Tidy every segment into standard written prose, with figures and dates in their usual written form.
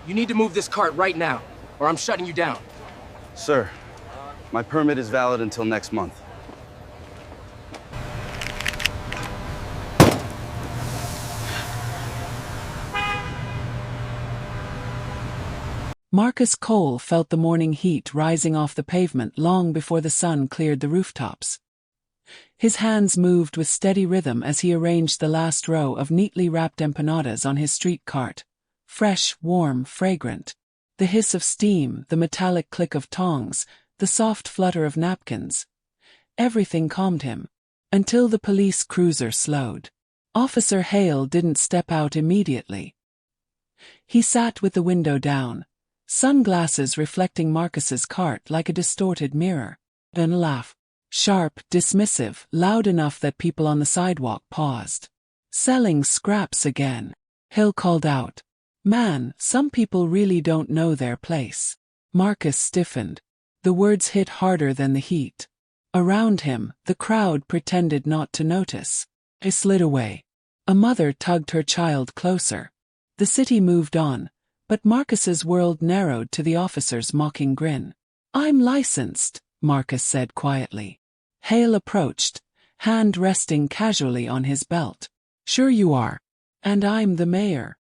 You need to move this cart right now, or I'm shutting you down. Sir, my permit is valid until next month. Marcus Cole felt the morning heat rising off the pavement long before the sun cleared the rooftops. His hands moved with steady rhythm as he arranged the last row of neatly wrapped empanadas on his street cart. Fresh, warm, fragrant. The hiss of steam, the metallic click of tongs, the soft flutter of napkins. Everything calmed him. Until the police cruiser slowed. Officer Hale didn't step out immediately. He sat with the window down, sunglasses reflecting Marcus's cart like a distorted mirror. Then a laugh. Sharp, dismissive, loud enough that people on the sidewalk paused. Selling scraps again. Hill called out. Man, some people really don't know their place. Marcus stiffened. The words hit harder than the heat. Around him, the crowd pretended not to notice. He slid away. A mother tugged her child closer. The city moved on, but Marcus's world narrowed to the officer's mocking grin. I'm licensed, Marcus said quietly. Hale approached, hand resting casually on his belt. Sure you are. And I'm the mayor.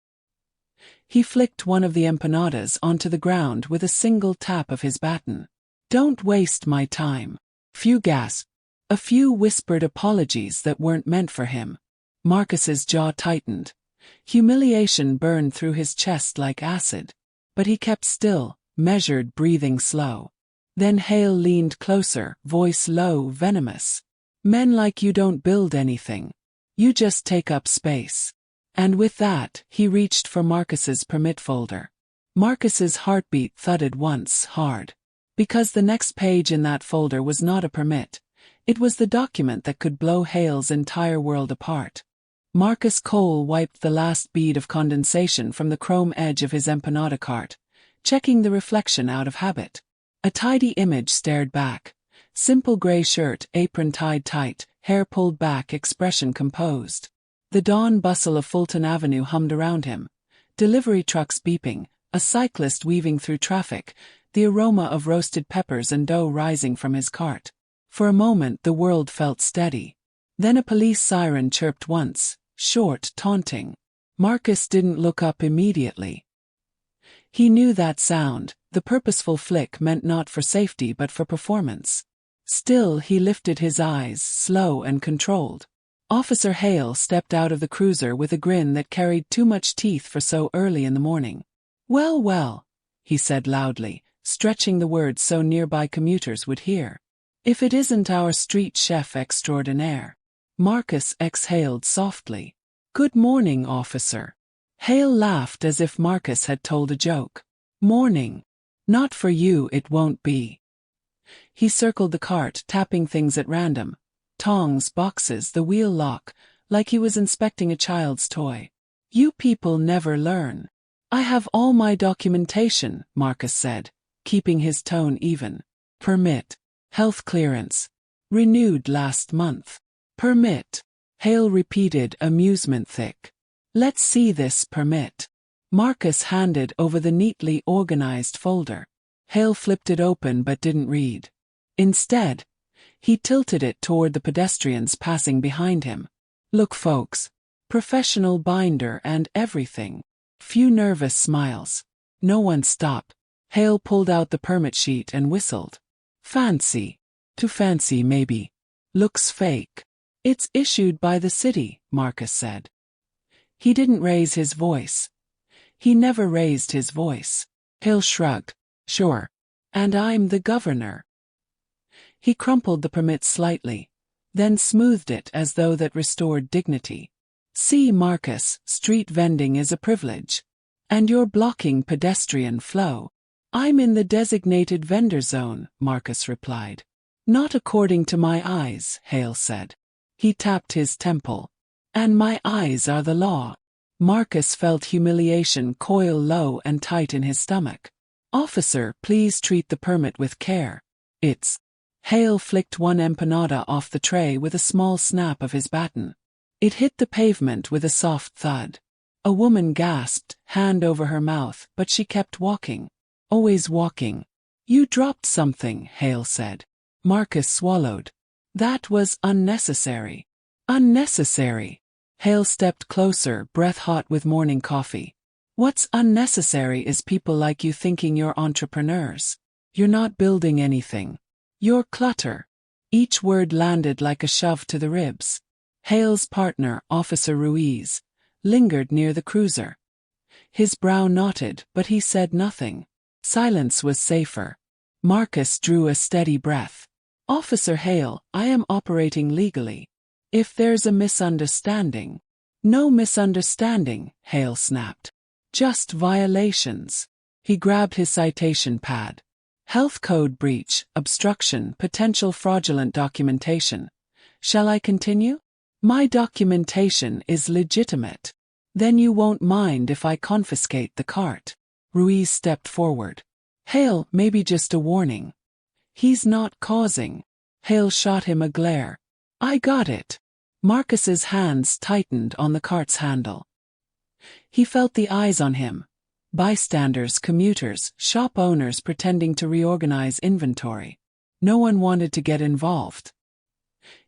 He flicked one of the empanadas onto the ground with a single tap of his baton. Don't waste my time. Few gasped. A few whispered apologies that weren't meant for him. Marcus's jaw tightened. Humiliation burned through his chest like acid. But he kept still, measured, breathing slow. Then Hale leaned closer, voice low, venomous. Men like you don't build anything. You just take up space. And with that, he reached for Marcus's permit folder. Marcus's heartbeat thudded once, hard. Because the next page in that folder was not a permit. It was the document that could blow Hale's entire world apart. Marcus Cole wiped the last bead of condensation from the chrome edge of his empanada cart, checking the reflection out of habit. A tidy image stared back. Simple gray shirt, apron tied tight, hair pulled back, expression composed. The dawn bustle of Fulton Avenue hummed around him. Delivery trucks beeping, a cyclist weaving through traffic, the aroma of roasted peppers and dough rising from his cart. For a moment the world felt steady. Then a police siren chirped once, short, taunting. Marcus didn't look up immediately. He knew that sound. The purposeful flick meant not for safety but for performance. Still he lifted his eyes, slow and controlled. Officer Hale stepped out of the cruiser with a grin that carried too much teeth for so early in the morning. Well, well, he said loudly, stretching the words so nearby commuters would hear. If it isn't our street chef extraordinaire. Marcus exhaled softly. Good morning, officer. Hale laughed as if Marcus had told a joke. Morning. Not for you it won't be. He circled the cart, tapping things at random. Tongs, boxes, the wheel lock, like he was inspecting a child's toy. You people never learn. I have all my documentation, Marcus said, keeping his tone even. Permit. Health clearance. Renewed last month. Permit. Hale repeated, amusement thick. Let's see this permit. Marcus handed over the neatly organized folder. Hale flipped it open but didn't read. Instead, he tilted it toward the pedestrians passing behind him. Look folks. Professional binder and everything. Few nervous smiles. No one stopped. Hale pulled out the permit sheet and whistled. Fancy. Too fancy maybe. Looks fake. It's issued by the city, Marcus said. He didn't raise his voice. He never raised his voice. Hale shrugged. Sure. And I'm the governor. He crumpled the permit slightly, then smoothed it as though that restored dignity. See, Marcus, street vending is a privilege. And you're blocking pedestrian flow. I'm in the designated vendor zone, Marcus replied. Not according to my eyes, Hale said. He tapped his temple. And my eyes are the law. Marcus felt humiliation coil low and tight in his stomach. Officer, please treat the permit with care. It's. Hale flicked one empanada off the tray with a small snap of his baton. It hit the pavement with a soft thud. A woman gasped, hand over her mouth, but she kept walking. Always walking. You dropped something, Hale said. Marcus swallowed. That was unnecessary. Unnecessary. Hale stepped closer, breath hot with morning coffee. What's unnecessary is people like you thinking you're entrepreneurs. You're not building anything. You're clutter. Each word landed like a shove to the ribs. Hale's partner, Officer Ruiz, lingered near the cruiser. His brow knotted, but he said nothing. Silence was safer. Marcus drew a steady breath. Officer Hale, I am operating legally. If there's a misunderstanding. No misunderstanding, Hale snapped. Just violations. He grabbed his citation pad. Health code breach, obstruction, potential fraudulent documentation. Shall I continue? My documentation is legitimate. Then you won't mind if I confiscate the cart. Ruiz stepped forward. Hale, maybe just a warning. He's not causing. Hale shot him a glare. I got it. Marcus's hands tightened on the cart's handle. He felt the eyes on him. Bystanders, commuters, shop owners pretending to reorganize inventory. No one wanted to get involved.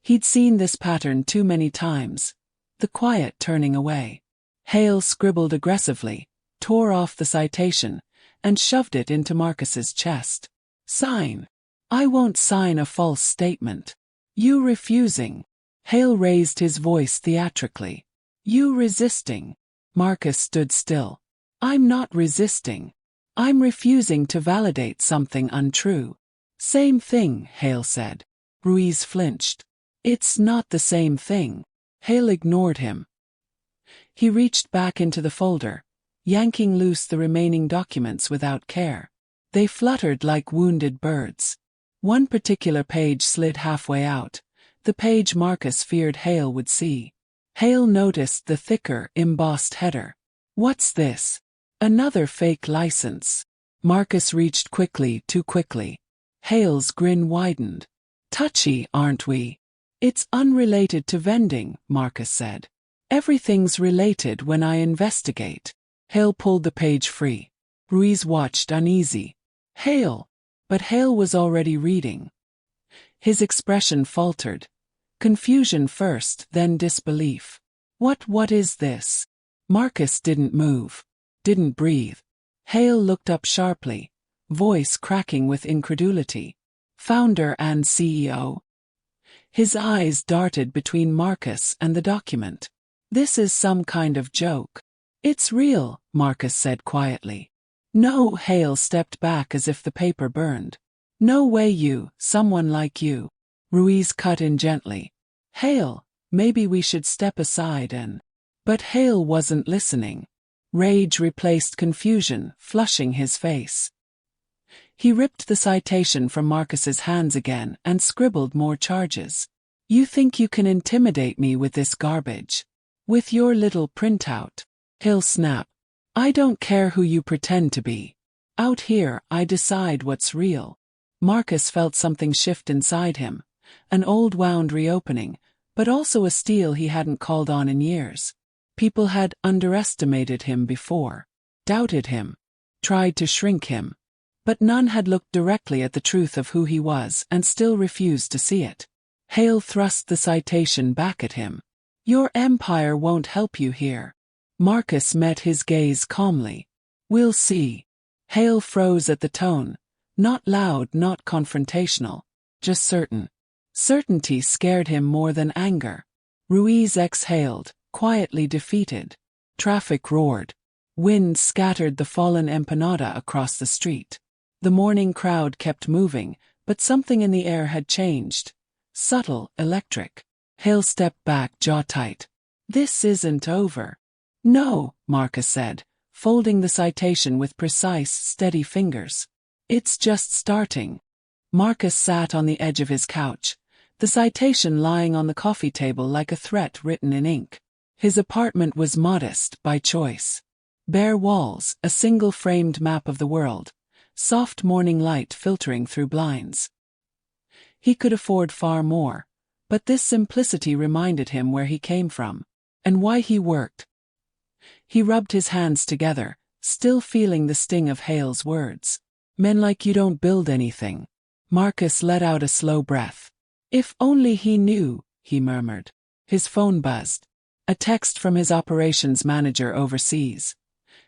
He'd seen this pattern too many times. The quiet turning away. Hale scribbled aggressively, tore off the citation, and shoved it into Marcus's chest. Sign. I won't sign a false statement. You refusing. Hale raised his voice theatrically. You resisting. Marcus stood still. I'm not resisting. I'm refusing to validate something untrue. Same thing, Hale said. Ruiz flinched. It's not the same thing. Hale ignored him. He reached back into the folder, yanking loose the remaining documents without care. They fluttered like wounded birds. One particular page slid halfway out, the page Marcus feared Hale would see. Hale noticed the thicker, embossed header. What's this? Another fake license. Marcus reached quickly, too quickly. Hale's grin widened. Touchy, aren't we? It's unrelated to vending, Marcus said. Everything's related when I investigate. Hale pulled the page free. Ruiz watched uneasy. Hale. But Hale was already reading. His expression faltered. Confusion first, then disbelief. What is this? Marcus didn't move. Didn't breathe. Hale looked up sharply, voice cracking with incredulity. Founder and CEO? His eyes darted between Marcus and the document. This is some kind of joke. It's real, Marcus said quietly. No, Hale stepped back as if the paper burned. No way someone like you. Ruiz cut in gently. Hale, maybe we should step aside and... But Hale wasn't listening. Rage replaced confusion, flushing his face. He ripped the citation from Marcus's hands again and scribbled more charges. You think you can intimidate me with this garbage? With your little printout? Hale snapped. I don't care who you pretend to be. Out here, I decide what's real. Marcus felt something shift inside him. An old wound reopening, but also a steel he hadn't called on in years. People had underestimated him before, doubted him, tried to shrink him. But none had looked directly at the truth of who he was and still refused to see it. Hale thrust the citation back at him. Your empire won't help you here. Marcus met his gaze calmly. We'll see. Hale froze at the tone. Not loud, not confrontational. Just certain. Certainty scared him more than anger. Ruiz exhaled, quietly defeated. Traffic roared. Wind scattered the fallen empanada across the street. The morning crowd kept moving, but something in the air had changed. Subtle, electric. Hale stepped back, jaw tight. This isn't over. No, Marcus said, folding the citation with precise, steady fingers. It's just starting. Marcus sat on the edge of his couch, the citation lying on the coffee table like a threat written in ink. His apartment was modest, by choice. Bare walls, a single framed map of the world, soft morning light filtering through blinds. He could afford far more, but this simplicity reminded him where he came from, and why he worked. He rubbed his hands together, still feeling the sting of Hale's words. Men like you don't build anything. Marcus let out a slow breath. If only he knew, he murmured. His phone buzzed. A text from his operations manager overseas.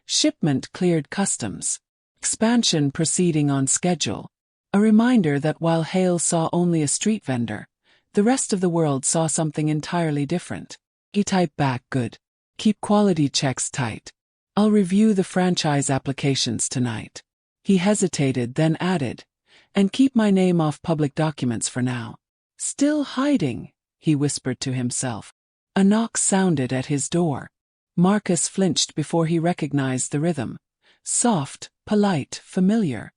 Shipment cleared customs. Expansion proceeding on schedule. A reminder that while Hale saw only a street vendor, the rest of the world saw something entirely different. He typed back, good. Keep quality checks tight. I'll review the franchise applications tonight. He hesitated, then added, and keep my name off public documents for now. Still hiding, he whispered to himself. A knock sounded at his door. Marcus flinched before he recognized the rhythm. Soft, polite, familiar.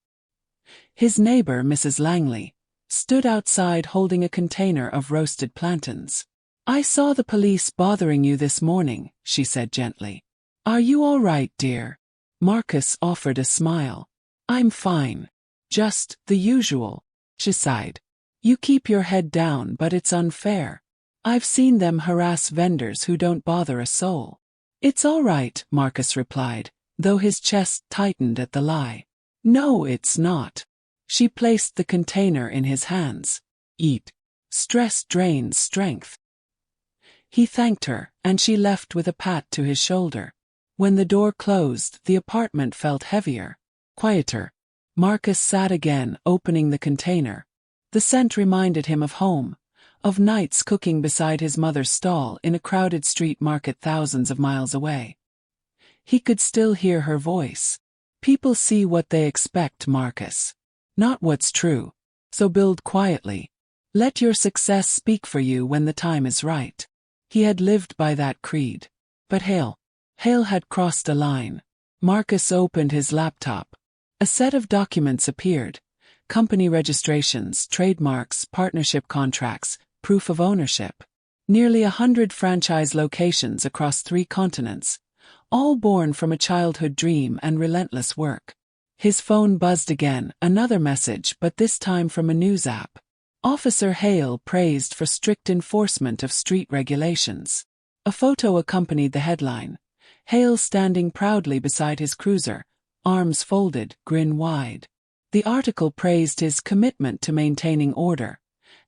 His neighbor, Mrs. Langley, stood outside holding a container of roasted plantains. I saw the police bothering you this morning, she said gently. Are you all right, dear? Marcus offered a smile. I'm fine. Just the usual, she sighed. You keep your head down, but it's unfair. I've seen them harass vendors who don't bother a soul. It's all right, Marcus replied, though his chest tightened at the lie. No, it's not. She placed the container in his hands. Eat. Stress drains strength. He thanked her, and she left with a pat to his shoulder. When the door closed, the apartment felt heavier, quieter. Marcus sat again, opening the container. The scent reminded him of home, of nights cooking beside his mother's stall in a crowded street market thousands of miles away. He could still hear her voice. People see what they expect, Marcus. Not what's true. So build quietly. Let your success speak for you when the time is right. He had lived by that creed. But Hale had crossed a line. Marcus opened his laptop. A set of documents appeared. Company registrations, trademarks, partnership contracts, proof of ownership. Nearly 100 franchise locations across 3 continents, all born from a childhood dream and relentless work. His phone buzzed again, another message, but this time from a news app. Officer Hale praised for strict enforcement of street regulations. A photo accompanied the headline. Hale standing proudly beside his cruiser, arms folded, grin wide. The article praised his commitment to maintaining order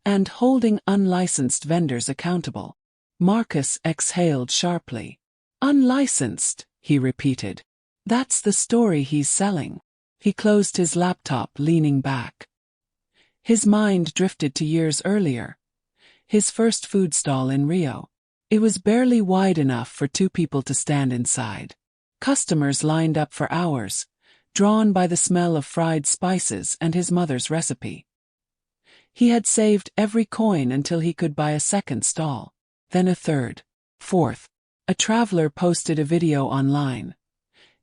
and holding unlicensed vendors accountable. Marcus exhaled sharply. Unlicensed, he repeated. That's the story he's selling. He closed his laptop, leaning back. His mind drifted to years earlier. His first food stall in Rio. It was barely wide enough for 2 people to stand inside. Customers lined up for hours, drawn by the smell of fried spices and his mother's recipe. He had saved every coin until he could buy a second stall, then a third, fourth. A traveler posted a video online.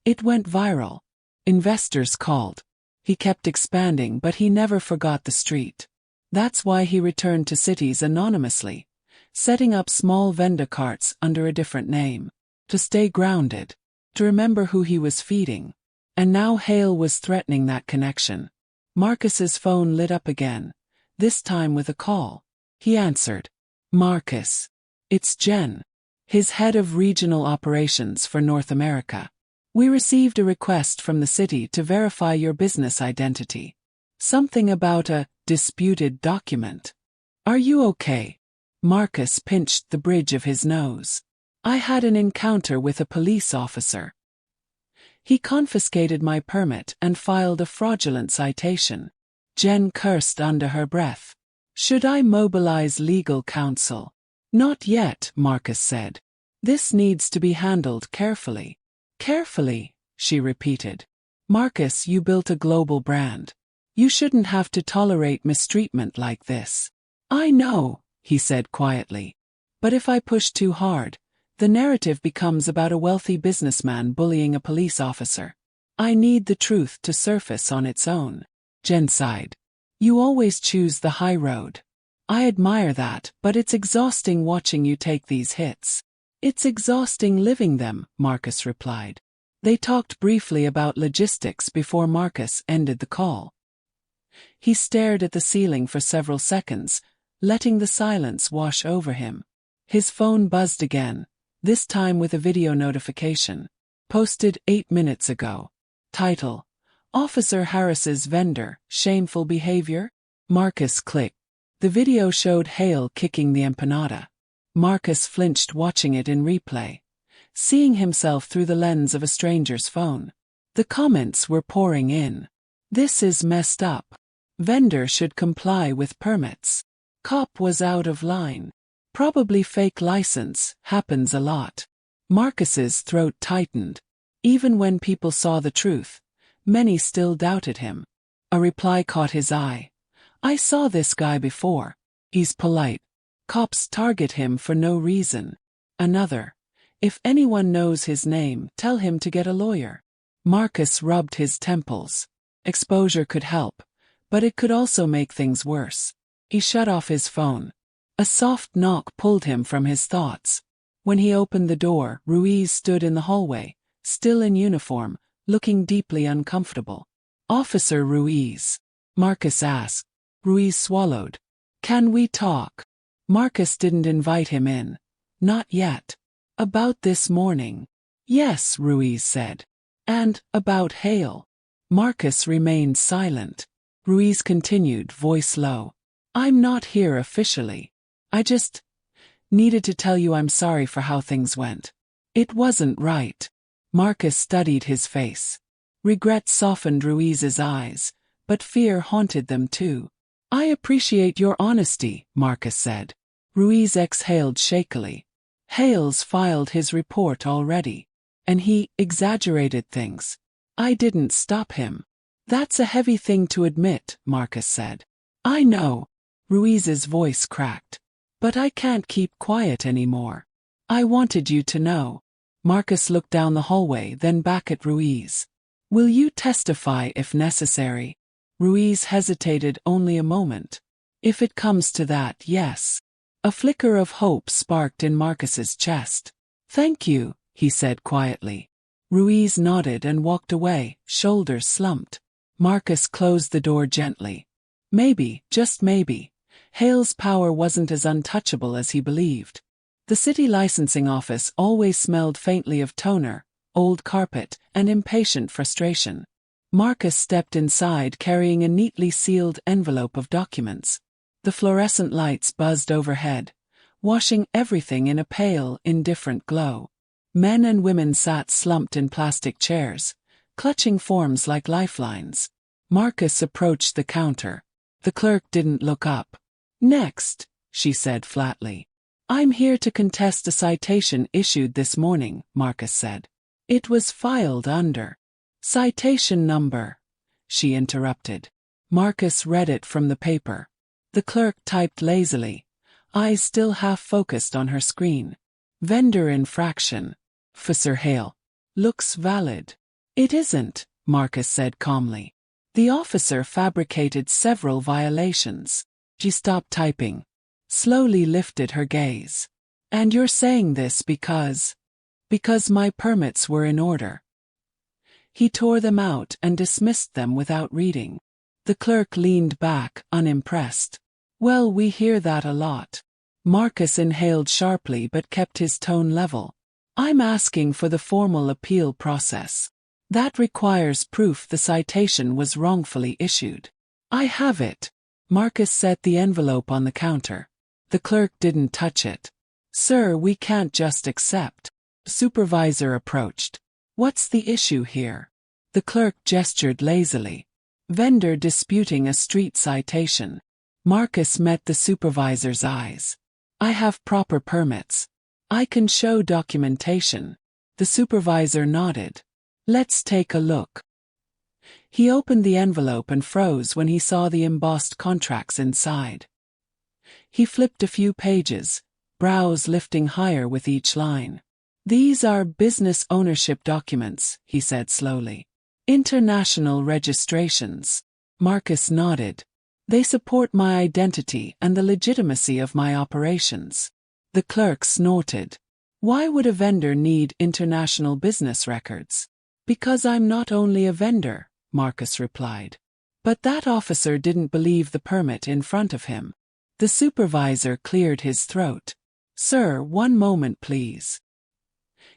It went viral. Investors called. He kept expanding, but he never forgot the street. That's why he returned to cities anonymously, setting up small vendor carts under a different name. To stay grounded. To remember who he was feeding. And now Hale was threatening that connection. Marcus's phone lit up again, this time with a call. He answered. Marcus. It's Jen. His head of regional operations for North America. We received a request from the city to verify your business identity. Something about a disputed document. Are you okay? Marcus pinched the bridge of his nose. I had an encounter with a police officer. He confiscated my permit and filed a fraudulent citation. Jen cursed under her breath. Should I mobilize legal counsel? Not yet, Marcus said. This needs to be handled carefully. Carefully, she repeated. Marcus, you built a global brand. You shouldn't have to tolerate mistreatment like this. I know, he said quietly. But if I push too hard, the narrative becomes about a wealthy businessman bullying a police officer. I need the truth to surface on its own. Jen sighed. You always choose the high road. I admire that, but it's exhausting watching you take these hits. It's exhausting living them, Marcus replied. They talked briefly about logistics before Marcus ended the call. He stared at the ceiling for several seconds, letting the silence wash over him. His phone buzzed again, this time with a video notification. Posted 8 minutes ago. Title: Officer harasses vendor, shameful behavior? Marcus clicked. The video showed Hale kicking the empanada. Marcus flinched watching it in replay, seeing himself through the lens of a stranger's phone. The comments were pouring in. This is messed up. Vendor should comply with permits. Cop was out of line. Probably fake license, happens a lot. Marcus's throat tightened. Even when people saw the truth, many still doubted him. A reply caught his eye. I saw this guy before. He's polite. Cops target him for no reason. Another. If anyone knows his name, tell him to get a lawyer. Marcus rubbed his temples. Exposure could help, but it could also make things worse. He shut off his phone. A soft knock pulled him from his thoughts. When he opened the door, Ruiz stood in the hallway, still in uniform, looking deeply uncomfortable. Officer Ruiz? Marcus asked. Ruiz swallowed. Can we talk? Marcus didn't invite him in. Not yet. About this morning. Yes, Ruiz said. And about Hale. Marcus remained silent. Ruiz continued, voice low. I'm not here officially. I just needed to tell you I'm sorry for how things went. It wasn't right. Marcus studied his face. Regret softened Ruiz's eyes, but fear haunted them too. I appreciate your honesty, Marcus said. Ruiz exhaled shakily. Hales filed his report already. And he exaggerated things. I didn't stop him. That's a heavy thing to admit, Marcus said. I know. Ruiz's voice cracked. But I can't keep quiet anymore. I wanted you to know. Marcus looked down the hallway, then back at Ruiz. Will you testify if necessary? Ruiz hesitated only a moment. If it comes to that, yes. A flicker of hope sparked in Marcus's chest. Thank you, he said quietly. Ruiz nodded and walked away, shoulders slumped. Marcus closed the door gently. Maybe, just maybe, Hale's power wasn't as untouchable as he believed. The city licensing office always smelled faintly of toner, old carpet, and impatient frustration. Marcus stepped inside carrying a neatly sealed envelope of documents. The fluorescent lights buzzed overhead, washing everything in a pale, indifferent glow. Men and women sat slumped in plastic chairs, clutching forms like lifelines. Marcus approached the counter. The clerk didn't look up. Next, she said flatly. I'm here to contest a citation issued this morning, Marcus said. It was filed under citation number, she interrupted. Marcus read it from the paper. The clerk typed lazily, eyes still half focused on her screen. Vendor infraction. Officer Hale. Looks valid. It isn't, Marcus said calmly. The officer fabricated several violations. She stopped typing. Slowly lifted her gaze. And you're saying this because my permits were in order. He tore them out and dismissed them without reading. The clerk leaned back, unimpressed. Well, we hear that a lot. Marcus inhaled sharply but kept his tone level. I'm asking for the formal appeal process. That requires proof the citation was wrongfully issued. I have it. Marcus set the envelope on the counter. The clerk didn't touch it. Sir, we can't just accept. Supervisor approached. What's the issue here? The clerk gestured lazily. Vendor disputing a street citation. Marcus met the supervisor's eyes. I have proper permits. I can show documentation. The supervisor nodded. Let's take a look. He opened the envelope and froze when he saw the embossed contracts inside. He flipped a few pages, brows lifting higher with each line. These are business ownership documents, he said slowly. International registrations. Marcus nodded. They support my identity and the legitimacy of my operations. The clerk snorted. Why would a vendor need international business records? Because I'm not only a vendor, Marcus replied. But that officer didn't believe the permit in front of him. The supervisor cleared his throat. Sir, one moment please.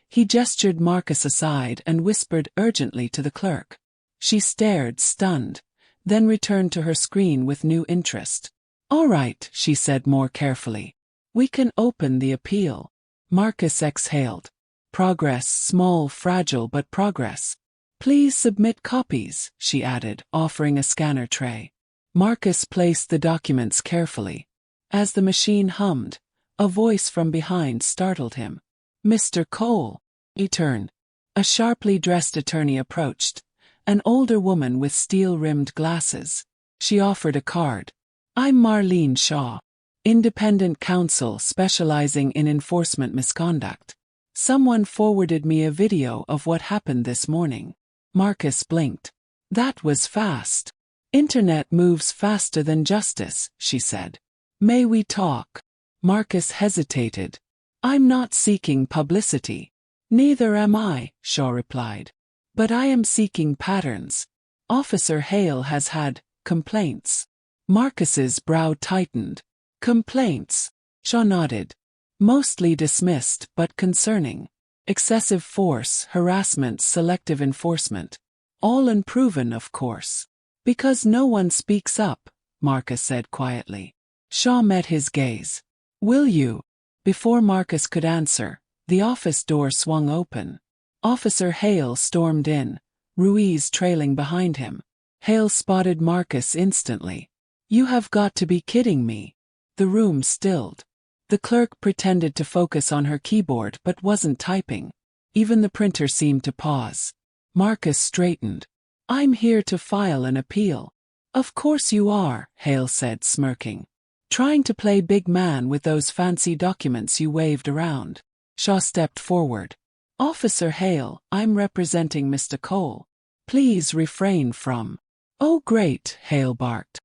He gestured Marcus aside and whispered urgently to the clerk. She stared, stunned, then returned to her screen with new interest. "All right," she said more carefully. "We can open the appeal." Marcus exhaled. "Progress, small, fragile, but progress. Please submit copies," she added, offering a scanner tray. Marcus placed the documents carefully. As the machine hummed, a voice from behind startled him. "Mr. Cole." He turned. A sharply dressed attorney approached, an older woman with steel-rimmed glasses. She offered a card. "I'm Marlene Shaw, independent counsel specializing in enforcement misconduct. Someone forwarded me a video of what happened this morning." Marcus blinked. "That was fast." "Internet moves faster than justice," she said. "May we talk?" Marcus hesitated. "I'm not seeking publicity." "Neither am I," Shaw replied. "But I am seeking patterns. Officer Hale has had complaints." Marcus's brow tightened. "Complaints?" Shaw nodded. "Mostly dismissed but concerning. Excessive force, harassment, selective enforcement. All unproven, of course." "Because no one speaks up," Marcus said quietly. Shaw met his gaze. "Will you?" Before Marcus could answer, the office door swung open. Officer Hale stormed in, Ruiz trailing behind him. Hale spotted Marcus instantly. "You have got to be kidding me." The room stilled. The clerk pretended to focus on her keyboard but wasn't typing. Even the printer seemed to pause. Marcus straightened. "I'm here to file an appeal." "Of course you are," Hale said, smirking. "Trying to play big man with those fancy documents you waved around." Shaw stepped forward. "Officer Hale, I'm representing Mr. Cole. Please refrain from—" "Oh great," Hale barked.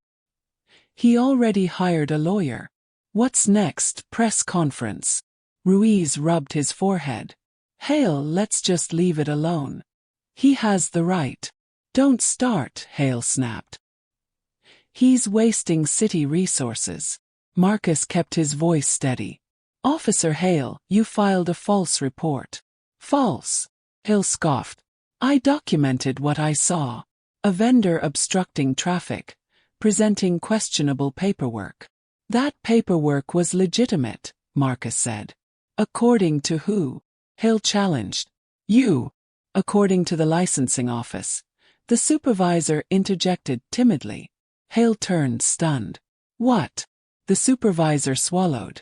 "He already hired a lawyer. What's next? Press conference." Ruiz rubbed his forehead. "Hale, let's just leave it alone. He has the right." "Don't start," Hale snapped. "He's wasting city resources." Marcus kept his voice steady. "Officer Hale, you filed a false report." "False?" Hale scoffed. "I documented what I saw. A vendor obstructing traffic, presenting questionable paperwork." "That paperwork was legitimate," Marcus said. "According to who?" Hale challenged. "You." "According to the licensing office." The supervisor interjected timidly. Hale turned, stunned. "What?" The supervisor swallowed.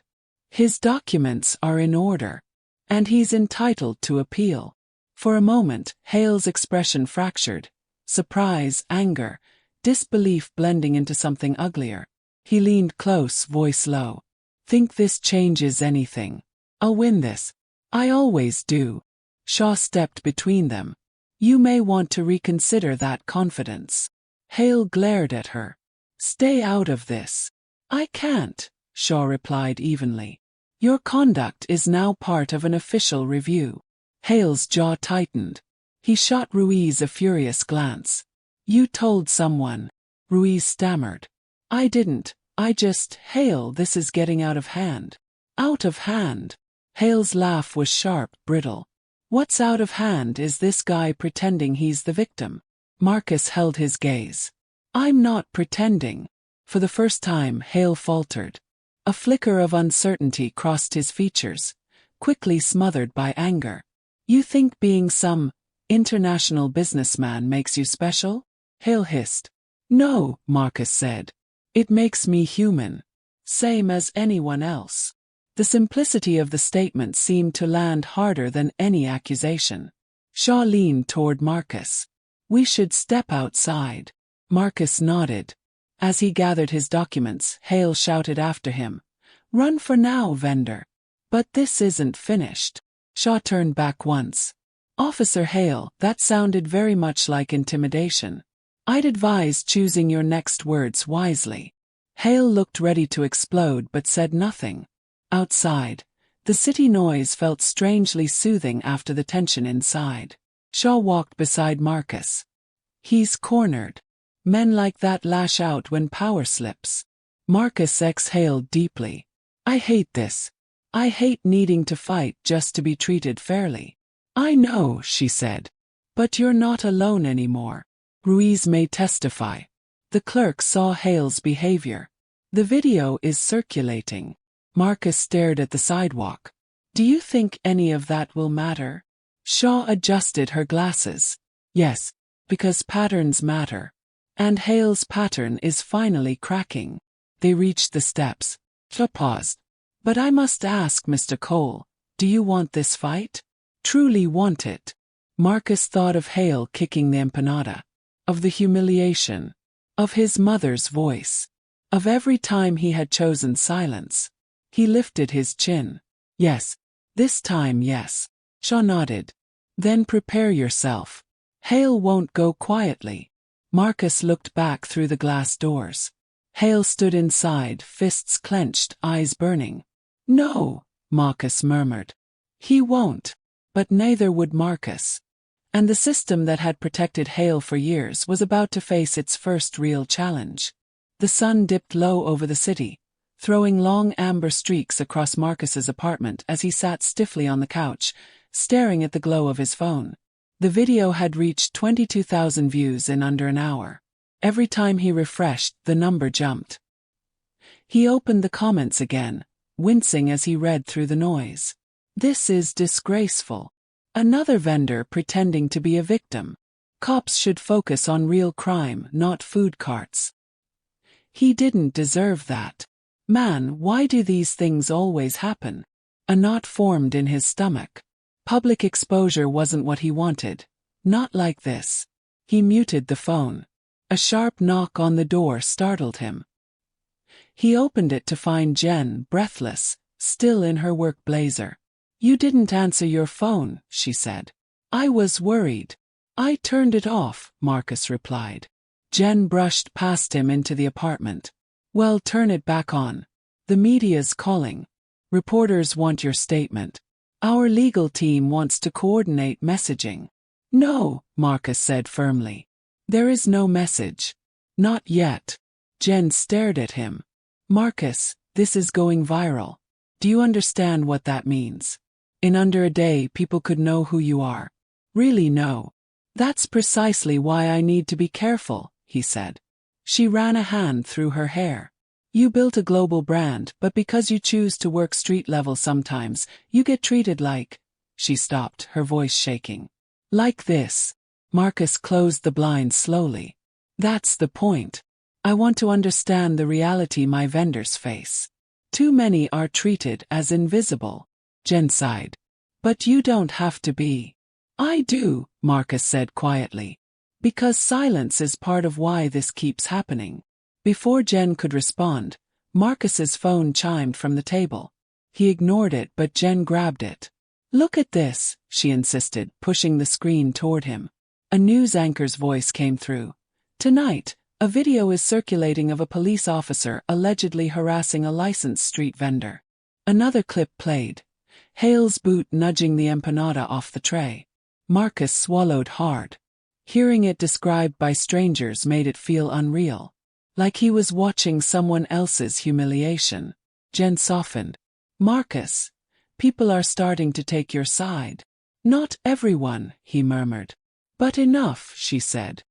"His documents are in order. And he's entitled to appeal." For a moment, Hale's expression fractured. Surprise, anger, disbelief blending into something uglier. He leaned close, voice low. "Think this changes anything? I'll win this. I always do." Shaw stepped between them. "You may want to reconsider that confidence." Hale glared at her. "Stay out of this." "I can't," Shaw replied evenly. "Your conduct is now part of an official review." Hale's jaw tightened. He shot Ruiz a furious glance. "You told someone." Ruiz stammered. "I didn't, I just— Hale, this is getting out of hand." "Out of hand?" Hale's laugh was sharp, brittle. "What's out of hand is this guy pretending he's the victim." Marcus held his gaze. "I'm not pretending." For the first time, Hale faltered. A flicker of uncertainty crossed his features, quickly smothered by anger. "You think being some international businessman makes you special?" Hale hissed. "No," Marcus said. "It makes me human. Same as anyone else." The simplicity of the statement seemed to land harder than any accusation. Shaw leaned toward Marcus. "We should step outside." Marcus nodded. As he gathered his documents, Hale shouted after him. "Run for now, vendor." "But this isn't finished." Shaw turned back once. "Officer Hale, that sounded very much like intimidation. I'd advise choosing your next words wisely." Hale looked ready to explode but said nothing. Outside, the city noise felt strangely soothing after the tension inside. Shaw walked beside Marcus. "He's cornered. Men like that lash out when power slips." Marcus exhaled deeply. "I hate this. I hate needing to fight just to be treated fairly." I know, she said. But you're not alone anymore. Ruiz may testify. The clerk saw Hale's behavior. The video is circulating. Marcus stared at the sidewalk. Do you think any of that will matter? Shaw adjusted her glasses. Yes, because patterns matter. And Hale's pattern is finally cracking. They reached the steps. Shaw paused. But I must ask, Mr. Cole, do you want this fight? Truly want it? Marcus thought of Hale kicking the empanada, of the humiliation, of his mother's voice, of every time he had chosen silence. He lifted his chin. Yes, this time yes. Shaw nodded. Then prepare yourself. Hale won't go quietly. Marcus looked back through the glass doors. Hale stood inside, fists clenched, eyes burning. No, Marcus murmured. He won't. But neither would Marcus. And the system that had protected Hale for years was about to face its first real challenge. The sun dipped low over the city, throwing long amber streaks across Marcus's apartment as he sat stiffly on the couch, staring at the glow of his phone. The video had reached 22,000 views in under an hour. Every time he refreshed, the number jumped. He opened the comments again, wincing as he read through the noise. This is disgraceful. Another vendor pretending to be a victim. Cops should focus on real crime, not food carts. He didn't deserve that. Man, why do these things always happen? A knot formed in his stomach. Public exposure wasn't what he wanted. Not like this. He muted the phone. A sharp knock on the door startled him. He opened it to find Jen, breathless, still in her work blazer. You didn't answer your phone, she said. I was worried. I turned it off, Marcus replied. Jen brushed past him into the apartment. Well, turn it back on. The media's calling. Reporters want your statement. Our legal team wants to coordinate messaging. No, Marcus said firmly. There is no message. Not yet. Jen stared at him. Marcus, this is going viral. Do you understand what that means? In under a day, people could know who you are. Really know. That's precisely why I need to be careful, he said. She ran a hand through her hair. You built a global brand, but because you choose to work street level sometimes, you get treated like... She stopped, her voice shaking. Like this. Marcus closed the blinds slowly. That's the point. I want to understand the reality my vendors face. Too many are treated as invisible. Jen sighed. But you don't have to be. I do, Marcus said quietly. Because silence is part of why this keeps happening. Before Jen could respond, Marcus's phone chimed from the table. He ignored it, but Jen grabbed it. Look at this, she insisted, pushing the screen toward him. A news anchor's voice came through. Tonight, a video is circulating of a police officer allegedly harassing a licensed street vendor. Another clip played. Hale's boot nudging the empanada off the tray. Marcus swallowed hard. Hearing it described by strangers made it feel unreal. Like he was watching someone else's humiliation. Jen softened. Marcus, people are starting to take your side. Not everyone, he murmured. But enough, she said.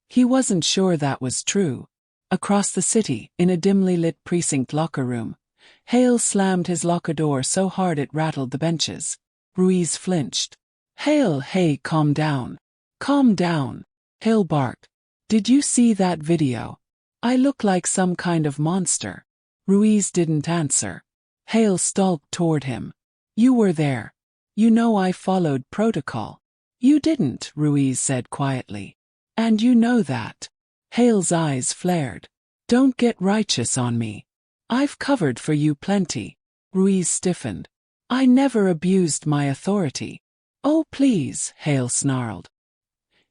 He wasn't sure that was true. Across the city, in a dimly lit precinct locker room, Hale slammed his locker door so hard it rattled the benches. Ruiz flinched. Hale, hey, calm down. Calm down. Hale barked. Did you see that video? I look like some kind of monster. Ruiz didn't answer. Hale stalked toward him. You were there. You know I followed protocol. You didn't, Ruiz said quietly. And you know that. Hale's eyes flared. Don't get righteous on me. I've covered for you plenty. Ruiz stiffened. I never abused my authority. Oh please, Hale snarled.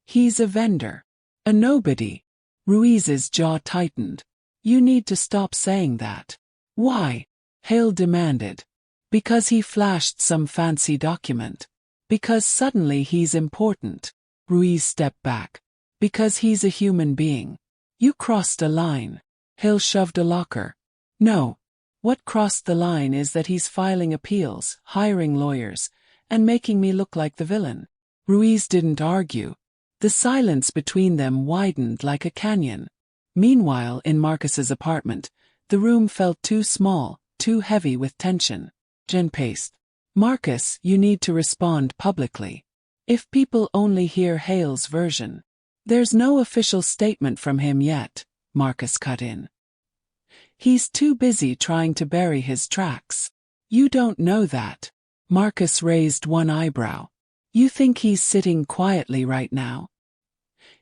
He's a vendor. A nobody. Ruiz's jaw tightened. You need to stop saying that. Why? Hale demanded. Because he flashed some fancy document. Because suddenly he's important. Ruiz stepped back. Because he's a human being. You crossed a line. Hale shoved a locker. No. What crossed the line is that he's filing appeals, hiring lawyers, and making me look like the villain. Ruiz didn't argue. The silence between them widened like a canyon. Meanwhile, in Marcus's apartment, the room felt too small, too heavy with tension. Jen paced. Marcus, you need to respond publicly. If people only hear Hale's version. There's no official statement from him yet, Marcus cut in. He's too busy trying to bury his tracks. You don't know that. Marcus raised one eyebrow. You think he's sitting quietly right now?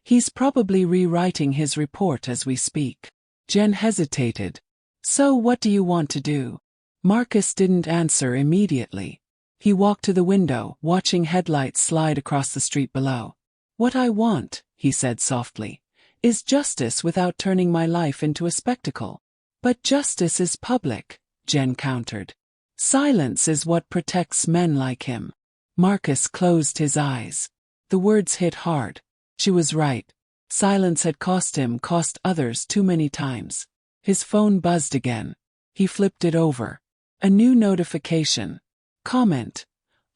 He's probably rewriting his report as we speak. Jen hesitated. So what do you want to do? Marcus didn't answer immediately. He walked to the window, watching headlights slide across the street below. What I want, he said softly, is justice without turning my life into a spectacle. But justice is public, Jen countered. Silence is what protects men like him. Marcus closed his eyes. The words hit hard. She was right. Silence had cost him, cost others too many times. His phone buzzed again. He flipped it over. A new notification. Comment.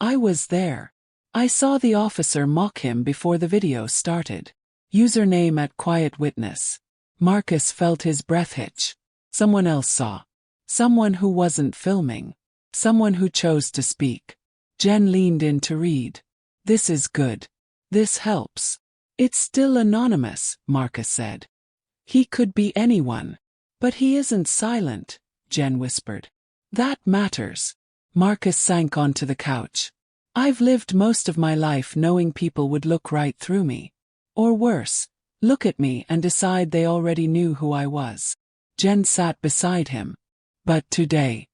I was there. I saw the officer mock him before the video started. Username at Quiet Witness. Marcus felt his breath hitch. Someone else saw. Someone who wasn't filming. Someone who chose to speak. Jen leaned in to read. This is good. This helps. It's still anonymous, Marcus said. He could be anyone. But he isn't silent, Jen whispered. That matters. Marcus sank onto the couch. I've lived most of my life knowing people would look right through me. Or worse, look at me and decide they already knew who I was. Jen sat beside him. But today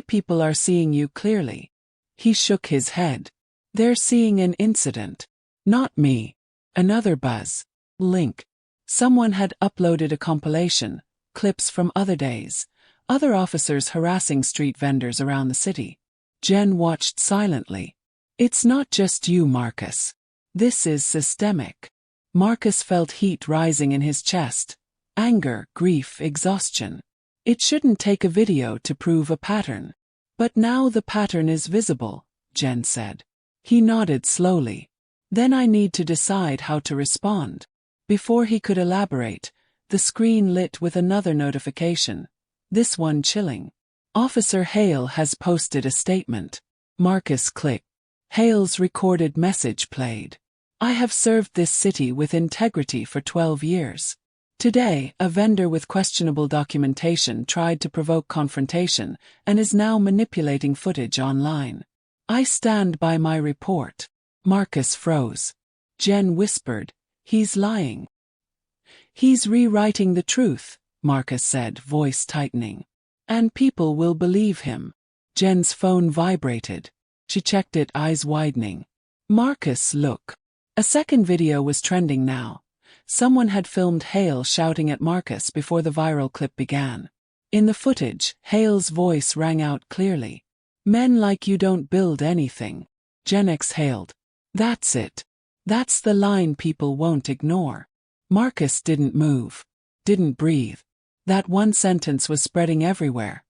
people are seeing you clearly. He shook his head. They're seeing an incident. Not me. Another buzz. Link. Someone had uploaded a compilation, clips from other days, other officers harassing street vendors around the city. Jen watched silently. It's not just you, Marcus. This is systemic. Marcus felt heat rising in his chest. Anger, grief, exhaustion. It shouldn't take a video to prove a pattern. But now the pattern is visible, Jen said. He nodded slowly. Then I need to decide how to respond. Before he could elaborate, the screen lit with another notification. This one chilling. Officer Hale has posted a statement. Marcus clicked. Hale's recorded message played. I have served this city with integrity for 12 years. Today, a vendor with questionable documentation tried to provoke confrontation and is now manipulating footage online. I stand by my report. Marcus froze. Jen whispered, he's lying. He's rewriting the truth, Marcus said, voice tightening. And people will believe him. Jen's phone vibrated. She checked it, eyes widening. Marcus, look. A second video was trending now. Someone had filmed Hale shouting at Marcus before the viral clip began. In the footage, Hale's voice rang out clearly. Men like you don't build anything. Jen exhaled. That's it. That's the line people won't ignore. Marcus didn't move. Didn't breathe. That one sentence was spreading everywhere.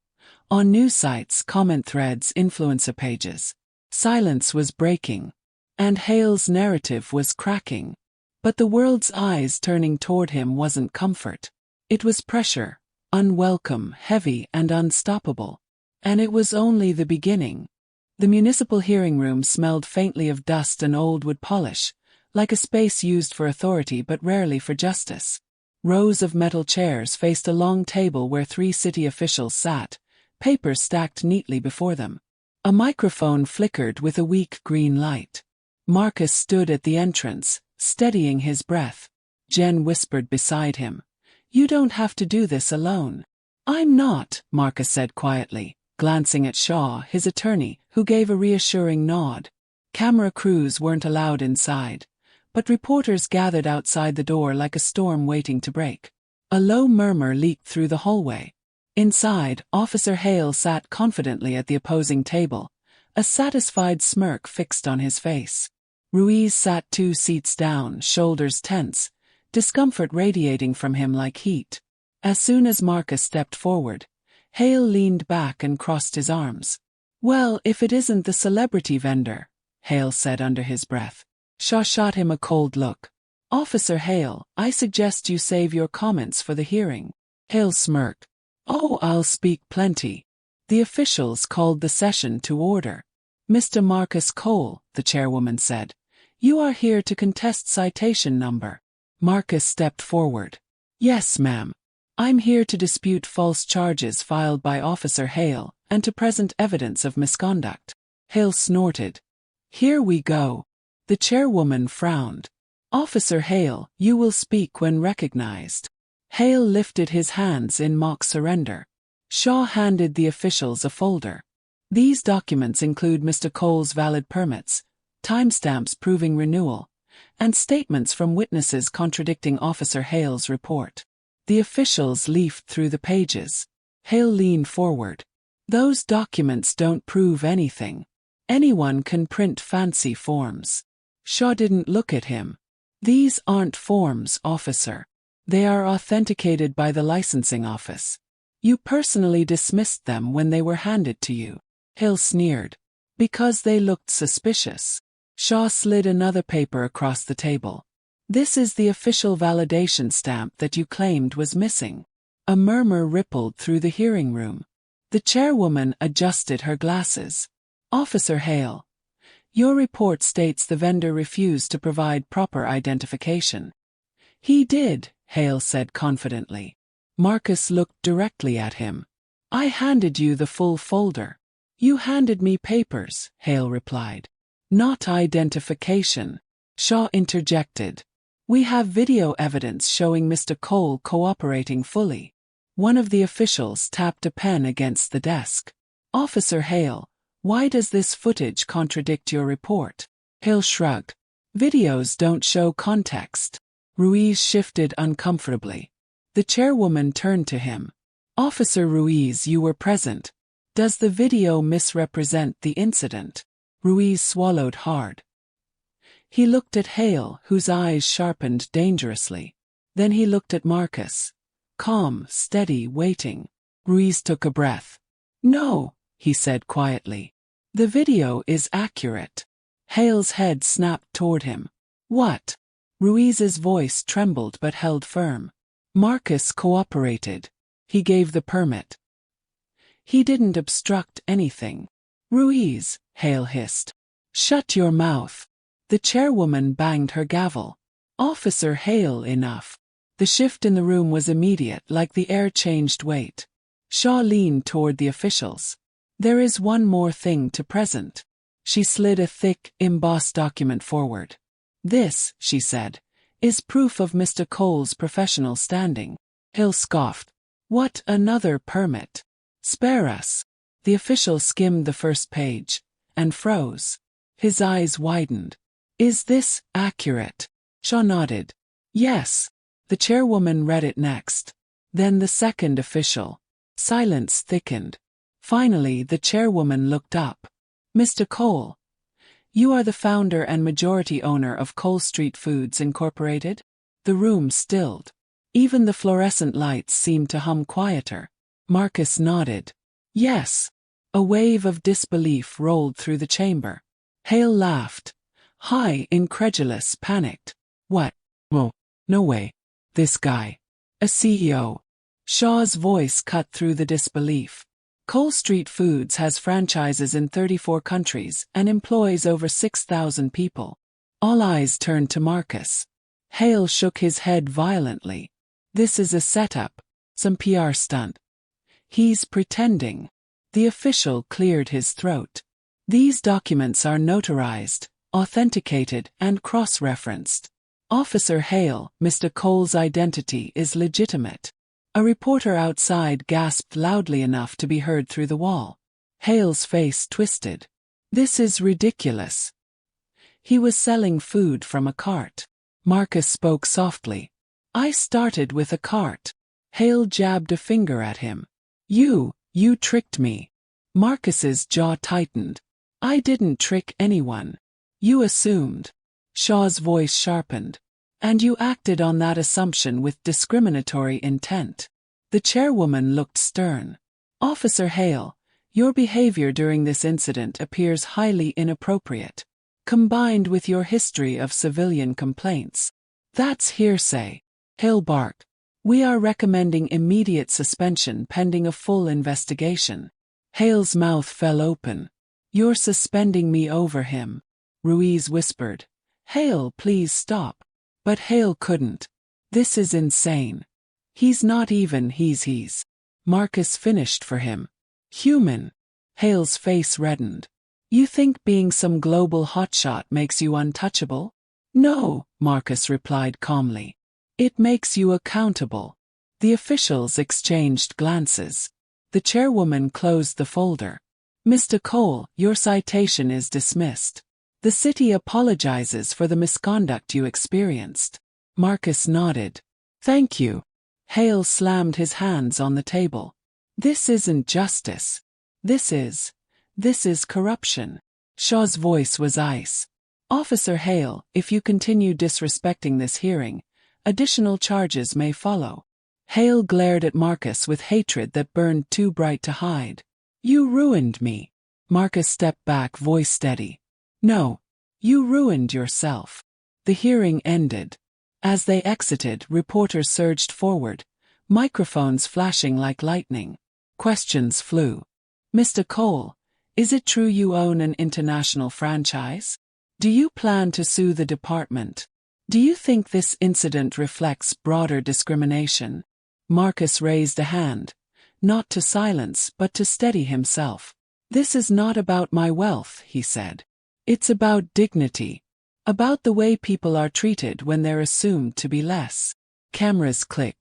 On news sites, comment threads, influencer pages. Silence was breaking. And Hale's narrative was cracking. But the world's eyes turning toward him wasn't comfort. It was pressure, unwelcome, heavy, and unstoppable. And it was only the beginning. The municipal hearing room smelled faintly of dust and old wood polish, like a space used for authority but rarely for justice. Rows of metal chairs faced a long table where 3 city officials sat, papers stacked neatly before them. A microphone flickered with a weak green light. Marcus stood at the entrance, steadying his breath. Jen whispered beside him. You don't have to do this alone. I'm not, Marcus said quietly, glancing at Shaw, his attorney, who gave a reassuring nod. Camera crews weren't allowed inside, but reporters gathered outside the door like a storm waiting to break. A low murmur leaked through the hallway. Inside, Officer Hale sat confidently at the opposing table, a satisfied smirk fixed on his face. Ruiz sat 2 seats down, shoulders tense, discomfort radiating from him like heat. As soon as Marcus stepped forward, Hale leaned back and crossed his arms. Well, if it isn't the celebrity vendor, Hale said under his breath. Shaw shot him a cold look. Officer Hale, I suggest you save your comments for the hearing. Hale smirked. Oh, I'll speak plenty. The officials called the session to order. Mr. Marcus Cole, the chairwoman said, you are here to contest citation number. Marcus stepped forward. Yes, ma'am. I'm here to dispute false charges filed by Officer Hale and to present evidence of misconduct. Hale snorted. Here we go. The chairwoman frowned. Officer Hale, you will speak when recognized. Hale lifted his hands in mock surrender. Shaw handed the officials a folder. These documents include Mr. Cole's valid permits, timestamps proving renewal, and statements from witnesses contradicting Officer Hale's report. The officials leafed through the pages. Hale leaned forward. Those documents don't prove anything. Anyone can print fancy forms. Shaw didn't look at him. These aren't forms, officer. They are authenticated by the licensing office. You personally dismissed them when they were handed to you. Hale sneered. Because they looked suspicious. Shaw slid another paper across the table. This is the official validation stamp that you claimed was missing. A murmur rippled through the hearing room. The chairwoman adjusted her glasses. Officer Hale, your report states the vendor refused to provide proper identification. He did, Hale said confidently. Marcus looked directly at him. I handed you the full folder. You handed me papers, Hale replied. Not identification. Shaw interjected. We have video evidence showing Mr. Cole cooperating fully. One of the officials tapped a pen against the desk. Officer Hale, why does this footage contradict your report? Hale shrugged. Videos don't show context. Ruiz shifted uncomfortably. The chairwoman turned to him. Officer Ruiz, you were present. Does the video misrepresent the incident? Ruiz swallowed hard. He looked at Hale, whose eyes sharpened dangerously. Then he looked at Marcus. Calm, steady, waiting. Ruiz took a breath. No, he said quietly. The video is accurate. Hale's head snapped toward him. What? Ruiz's voice trembled but held firm. Marcus cooperated. He gave the permit. He didn't obstruct anything. Ruiz, Hale hissed. Shut your mouth. The chairwoman banged her gavel. Officer Hale, enough. The shift in the room was immediate, like the air changed weight. Shaw leaned toward the officials. There is one more thing to present. She slid a thick, embossed document forward. This, she said, is proof of Mr. Cole's professional standing. Hale scoffed. What, another permit? Spare us. The official skimmed the first page, and froze. His eyes widened. Is this accurate? Shaw nodded. Yes. The chairwoman read it next. Then the second official. Silence thickened. Finally, the chairwoman looked up. Mr. Cole, you are the founder and majority owner of Cole Street Foods Incorporated? The room stilled. Even the fluorescent lights seemed to hum quieter. Marcus nodded. Yes. A wave of disbelief rolled through the chamber. Hale laughed. High, incredulous, panicked. What? Oh, no way. This guy. A CEO. Shaw's voice cut through the disbelief. Cole Street Foods has franchises in 34 countries and employs over 6,000 people. All eyes turned to Marcus. Hale shook his head violently. This is a setup, some PR stunt. He's pretending. The official cleared his throat. These documents are notarized, authenticated, and cross-referenced. Officer Hale, Mr. Cole's identity is legitimate. A reporter outside gasped loudly enough to be heard through the wall. Hale's face twisted. This is ridiculous. He was selling food from a cart. Marcus spoke softly. I started with a cart. Hale jabbed a finger at him. You tricked me. Marcus's jaw tightened. I didn't trick anyone. You assumed. Shaw's voice sharpened. And you acted on that assumption with discriminatory intent. The chairwoman looked stern. Officer Hale, Your behavior during this incident appears highly inappropriate, combined with your history of civilian complaints. That's hearsay. Hale barked. We are recommending immediate suspension pending a full investigation. Hale's mouth fell open. You're suspending me over him, Ruiz whispered. Hale, please stop. But Hale couldn't. This is insane. He's not even he's. Marcus finished for him. Human. Hale's face reddened. You think being some global hotshot makes you untouchable? No, Marcus replied calmly. It makes you accountable. The officials exchanged glances. The chairwoman closed the folder. Mr. Cole, your citation is dismissed. The city apologizes for the misconduct you experienced. Marcus nodded. Thank you. Hale slammed his hands on the table. This isn't justice. This is corruption. Shaw's voice was ice. Officer Hale, if you continue disrespecting this hearing, additional charges may follow. Hale glared at Marcus with hatred that burned too bright to hide. You ruined me. Marcus stepped back, voice steady. No. You ruined yourself. The hearing ended. As they exited, reporters surged forward, microphones flashing like lightning. Questions flew. Mr. Cole, is it true you own an international franchise? Do you plan to sue the department? Do you think this incident reflects broader discrimination? Marcus raised a hand, not to silence but to steady himself. This is not about my wealth, he said. It's about dignity. About the way people are treated when they're assumed to be less. Cameras clicked.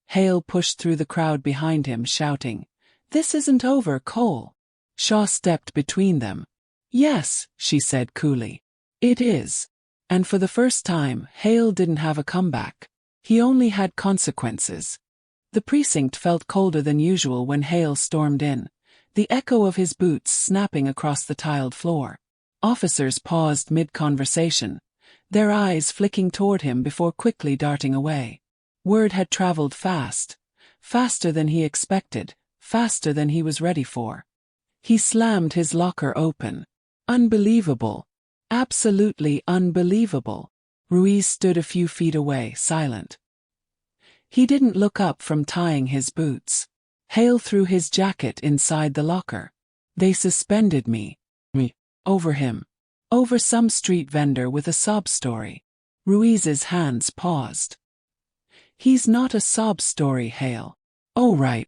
Hale pushed through the crowd behind him, shouting, This isn't over, Cole. Shaw stepped between them. Yes, she said coolly. It is. And for the first time, Hale didn't have a comeback. He only had consequences. The precinct felt colder than usual when Hale stormed in, the echo of his boots snapping across the tiled floor. Officers paused mid-conversation, their eyes flicking toward him before quickly darting away. Word had traveled fast, faster than he expected, faster than he was ready for. He slammed his locker open. Unbelievable. Absolutely unbelievable. Ruiz stood a few feet away, silent. He didn't look up from tying his boots. Hale threw his jacket inside the locker. They suspended me. Over him. Over some street vendor with a sob story. Ruiz's hands paused. He's not a sob story, Hale. Oh right.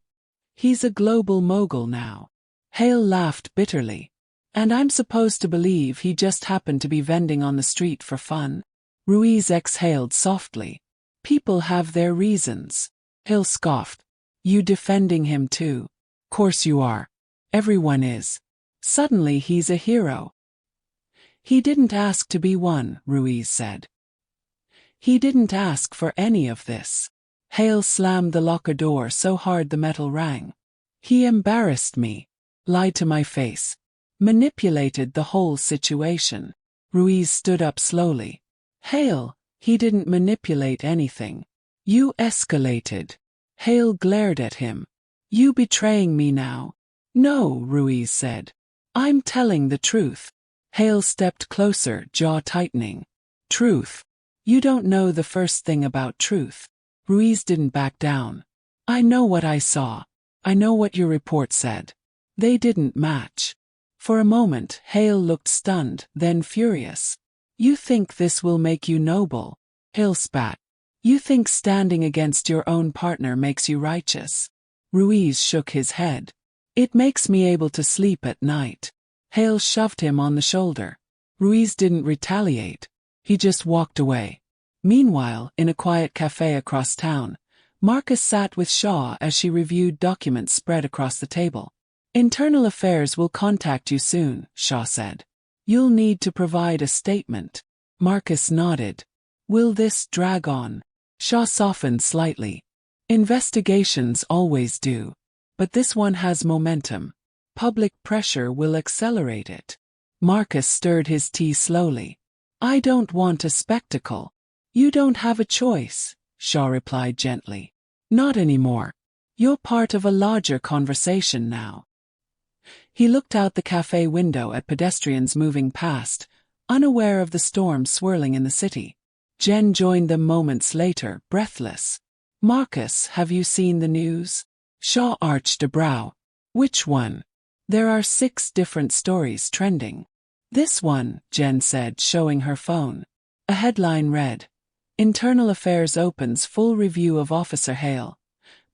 He's a global mogul now. Hale laughed bitterly. And I'm supposed to believe he just happened to be vending on the street for fun? Ruiz exhaled softly. People have their reasons. Hale scoffed. You defending him too? Course you are. Everyone is. Suddenly he's a hero. He didn't ask to be one, Ruiz said. He didn't ask for any of this. Hale slammed the locker door so hard the metal rang. He embarrassed me. Lied to my face. Manipulated the whole situation. Ruiz stood up slowly. Hale, he didn't manipulate anything. You escalated. Hale glared at him. You betraying me now? No, Ruiz said. I'm telling the truth. Hale stepped closer, jaw tightening. Truth. You don't know the first thing about truth. Ruiz didn't back down. I know what I saw. I know what your report said. They didn't match. For a moment, Hale looked stunned, then furious. You think this will make you noble? Hale spat. You think standing against your own partner makes you righteous? Ruiz shook his head. It makes me able to sleep at night. Hale shoved him on the shoulder. Ruiz didn't retaliate. He just walked away. Meanwhile, in a quiet cafe across town, Marcus sat with Shaw as she reviewed documents spread across the table. Internal Affairs will contact you soon, Shaw said. You'll need to provide a statement. Marcus nodded. Will this drag on? Shaw softened slightly. Investigations always do. But this one has momentum. Public pressure will accelerate it. Marcus stirred his tea slowly. I don't want a spectacle. You don't have a choice, Shaw replied gently. Not anymore. You're part of a larger conversation now. He looked out the cafe window at pedestrians moving past, unaware of the storm swirling in the city. Jen joined them moments later, breathless. "Marcus, have you seen the news?" Shaw arched a brow. "Which one?" "There are 6 different stories trending." "This one," Jen said, showing her phone. A headline read, "Internal Affairs opens full review of Officer Hale.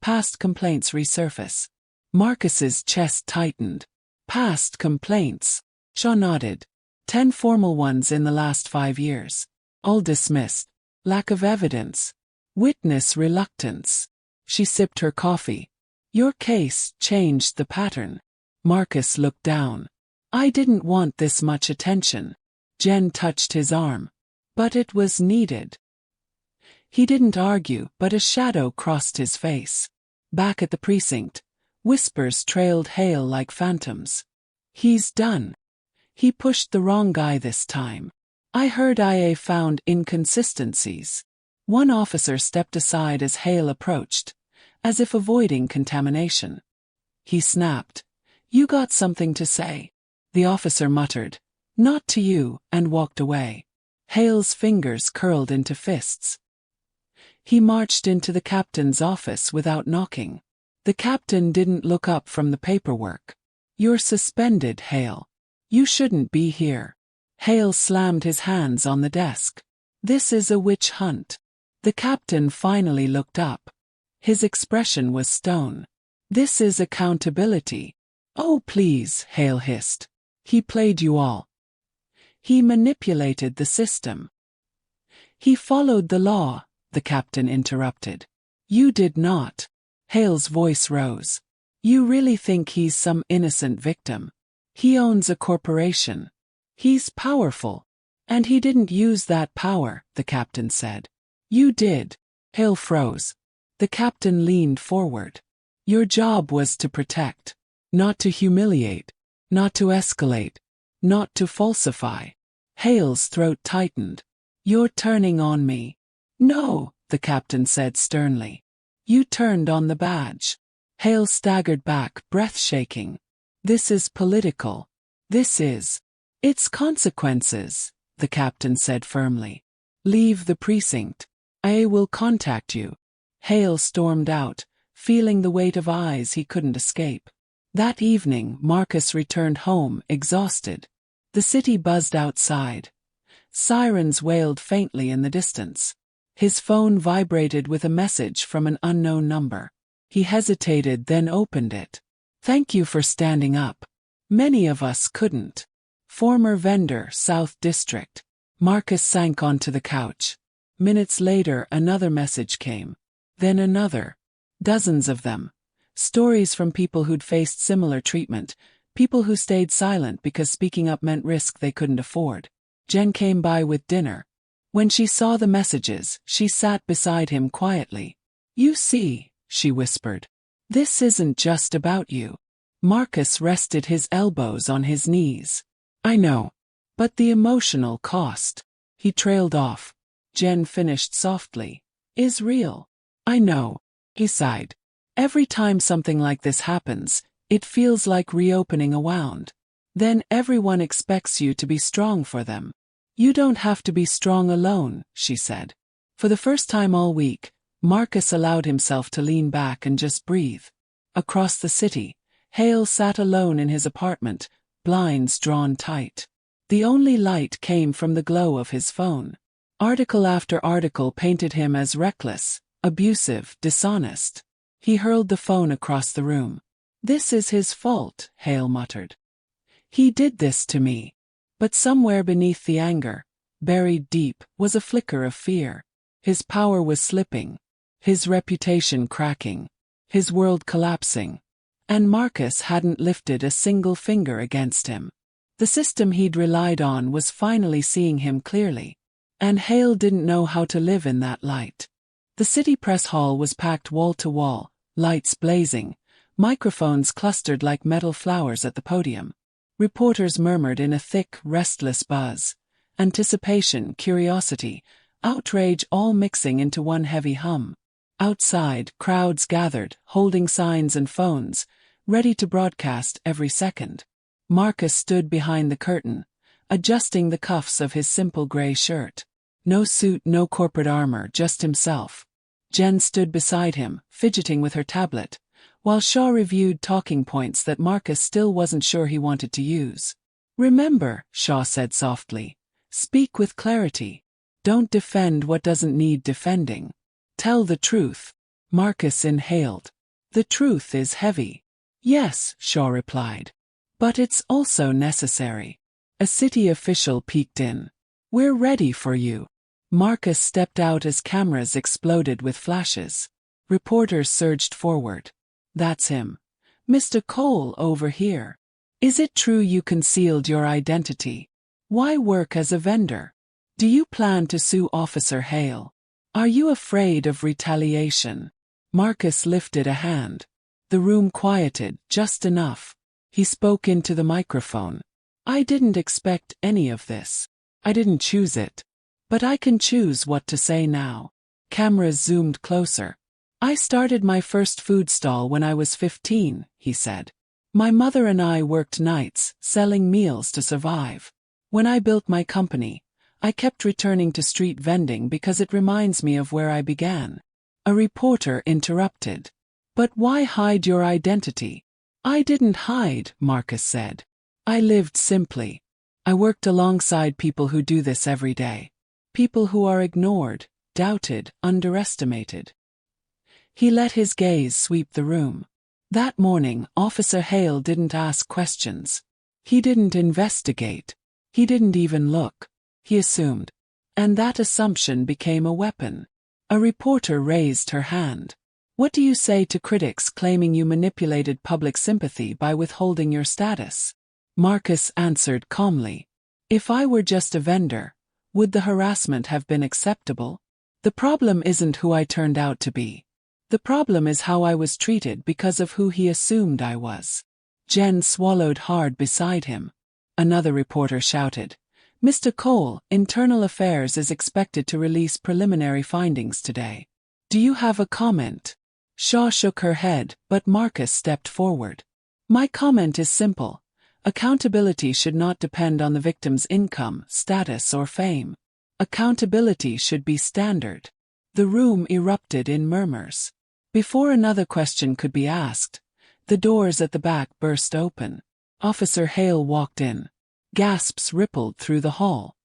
Past complaints resurface." Marcus's chest tightened. "Past complaints?" Shaw nodded. 10 formal ones in the last 5 years. All dismissed. Lack of evidence. Witness reluctance. She sipped her coffee. "Your case changed the pattern." Marcus looked down. "I didn't want this much attention." Jen touched his arm. "But it was needed." He didn't argue, but a shadow crossed his face. Back at the precinct, whispers trailed Hale like phantoms. "He's done. He pushed the wrong guy this time. I heard IA found inconsistencies." One officer stepped aside as Hale approached, as if avoiding contamination. He snapped, "You got something to say?" The officer muttered, "Not to you," and walked away. Hale's fingers curled into fists. He marched into the captain's office without knocking. The captain didn't look up from the paperwork. "You're suspended, Hale. You shouldn't be here." Hale slammed his hands on the desk. "This is a witch hunt." The captain finally looked up. His expression was stone. "This is accountability." "Oh, please," Hale hissed. "He played you all. He manipulated the system." "He followed the law," the captain interrupted. "You did not." Hale's voice rose. "You really think he's some innocent victim? He owns a corporation. He's powerful. And he didn't use that power," the captain said. "You did." Hale froze. The captain leaned forward. "Your job was to protect, not to humiliate, not to escalate, not to falsify." Hale's throat tightened. "You're turning on me." "No," the captain said sternly. "You turned on the badge." Hale staggered back, breath shaking. "This is political. This is." "It's consequences," the captain said firmly. "Leave the precinct. I will contact you." Hale stormed out, feeling the weight of eyes he couldn't escape. That evening, Marcus returned home, exhausted. The city buzzed outside. Sirens wailed faintly in the distance. His phone vibrated with a message from an unknown number. He hesitated, then opened it. "Thank you for standing up. Many of us couldn't. Former vendor, South District." Marcus sank onto the couch. Minutes later, another message came. Then another. Dozens of them. Stories from people who'd faced similar treatment, people who stayed silent because speaking up meant risk they couldn't afford. Jen came by with dinner. When she saw the messages, she sat beside him quietly. "You see," she whispered, "this isn't just about you." Marcus rested his elbows on his knees. "I know. But the emotional cost." He trailed off. Jen finished softly. "Is real." "I know." He sighed. "Every time something like this happens, it feels like reopening a wound. Then everyone expects you to be strong for them." "You don't have to be strong alone," she said. For the first time all week, Marcus allowed himself to lean back and just breathe. Across the city, Hale sat alone in his apartment, blinds drawn tight. The only light came from the glow of his phone. Article after article painted him as reckless, abusive, dishonest. He hurled the phone across the room. "This is his fault," Hale muttered. "He did this to me." But somewhere beneath the anger, buried deep, was a flicker of fear. His power was slipping, his reputation cracking, his world collapsing. And Marcus hadn't lifted a single finger against him. The system he'd relied on was finally seeing him clearly. And Hale didn't know how to live in that light. The city press hall was packed wall to wall, lights blazing, microphones clustered like metal flowers at the podium. Reporters murmured in a thick, restless buzz. Anticipation, curiosity, outrage all mixing into one heavy hum. Outside, crowds gathered, holding signs and phones, ready to broadcast every second. Marcus stood behind the curtain, adjusting the cuffs of his simple gray shirt. No suit, no corporate armor, just himself. Jen stood beside him, fidgeting with her tablet, while Shaw reviewed talking points that Marcus still wasn't sure he wanted to use. "Remember," Shaw said softly, "speak with clarity. Don't defend what doesn't need defending. Tell the truth." Marcus inhaled. "The truth is heavy." "Yes," Shaw replied. "But it's also necessary." A city official peeked in. "We're ready for you." Marcus stepped out as cameras exploded with flashes. Reporters surged forward. "That's him. Mr. Cole over here. Is it true you concealed your identity? Why work as a vendor? Do you plan to sue Officer Hale? Are you afraid of retaliation?" Marcus lifted a hand. The room quieted, just enough. He spoke into the microphone. "I didn't expect any of this. I didn't choose it. But I can choose what to say now." Cameras zoomed closer. "I started my first food stall when I was 15, he said. "My mother and I worked nights, selling meals to survive. When I built my company, I kept returning to street vending because it reminds me of where I began." A reporter interrupted. "But why hide your identity?" "I didn't hide," Marcus said. "I lived simply. I worked alongside people who do this every day. People who are ignored, doubted, underestimated." He let his gaze sweep the room. That morning, Officer Hale didn't ask questions. He didn't investigate. He didn't even look. He assumed. And that assumption became a weapon. A reporter raised her hand. "What do you say to critics claiming you manipulated public sympathy by withholding your status?" Marcus answered calmly. "If I were just a vendor, would the harassment have been acceptable? The problem isn't who I turned out to be. The problem is how I was treated because of who he assumed I was." Jen swallowed hard beside him. Another reporter shouted, "Mr. Cole, Internal Affairs is expected to release preliminary findings today. Do you have a comment?" Shaw shook her head, but Marcus stepped forward. "My comment is simple. Accountability should not depend on the victim's income, status, or fame. Accountability should be standard." The room erupted in murmurs. Before another question could be asked, the doors at the back burst open. Officer Hale walked in. Gasps rippled through the hall.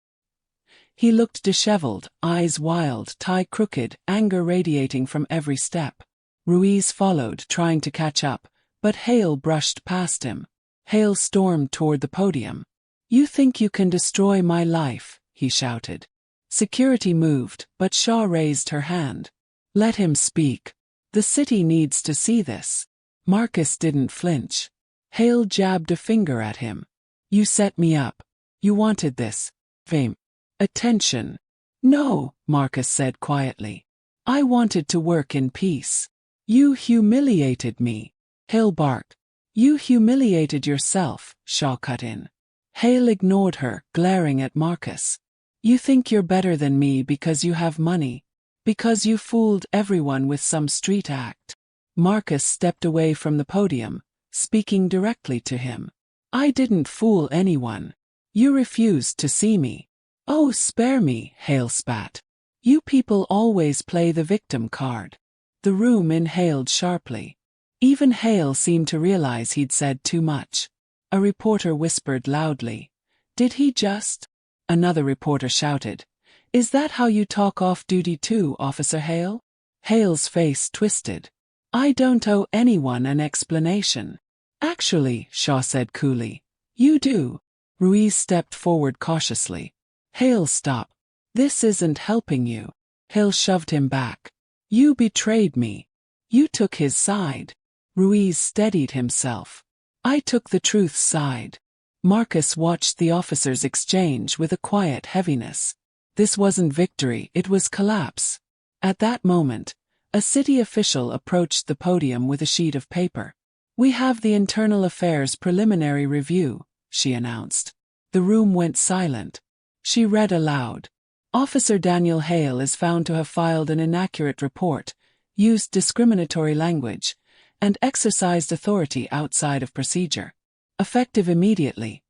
He looked disheveled, eyes wild, tie crooked, anger radiating from every step. Ruiz followed, trying to catch up, but Hale brushed past him. Hale stormed toward the podium. "You think you can destroy my life," he shouted. Security moved, but Shaw raised her hand. "Let him speak. The city needs to see this." Marcus didn't flinch. Hale jabbed a finger at him. "You set me up. You wanted this. Fame. Attention." "No," Marcus said quietly. "I wanted to work in peace. You humiliated me." Hale barked. "You humiliated yourself," Shaw cut in. Hale ignored her, glaring at Marcus. "You think you're better than me because you have money. Because you fooled everyone with some street act." Marcus stepped away from the podium, speaking directly to him. "I didn't fool anyone. You refused to see me." "Oh, spare me," Hale spat. "You people always play the victim card." The room inhaled sharply. Even Hale seemed to realize he'd said too much. A reporter whispered loudly, "Did he just?" Another reporter shouted, "Is that how you talk off duty too, Officer Hale?" Hale's face twisted. "I don't owe anyone an explanation." "Actually," Shaw said coolly, "you do." Ruiz stepped forward cautiously. "Hale, stop. This isn't helping you." Hale shoved him back. "You betrayed me. You took his side." Ruiz steadied himself. "I took the truth's side." Marcus watched the officers exchange with a quiet heaviness. This wasn't victory, it was collapse. At that moment, a city official approached the podium with a sheet of paper. "We have the Internal Affairs preliminary review," she announced. The room went silent. She read aloud. "Officer Daniel Hale is found to have filed an inaccurate report, used discriminatory language, and exercised authority outside of procedure. Effective immediately.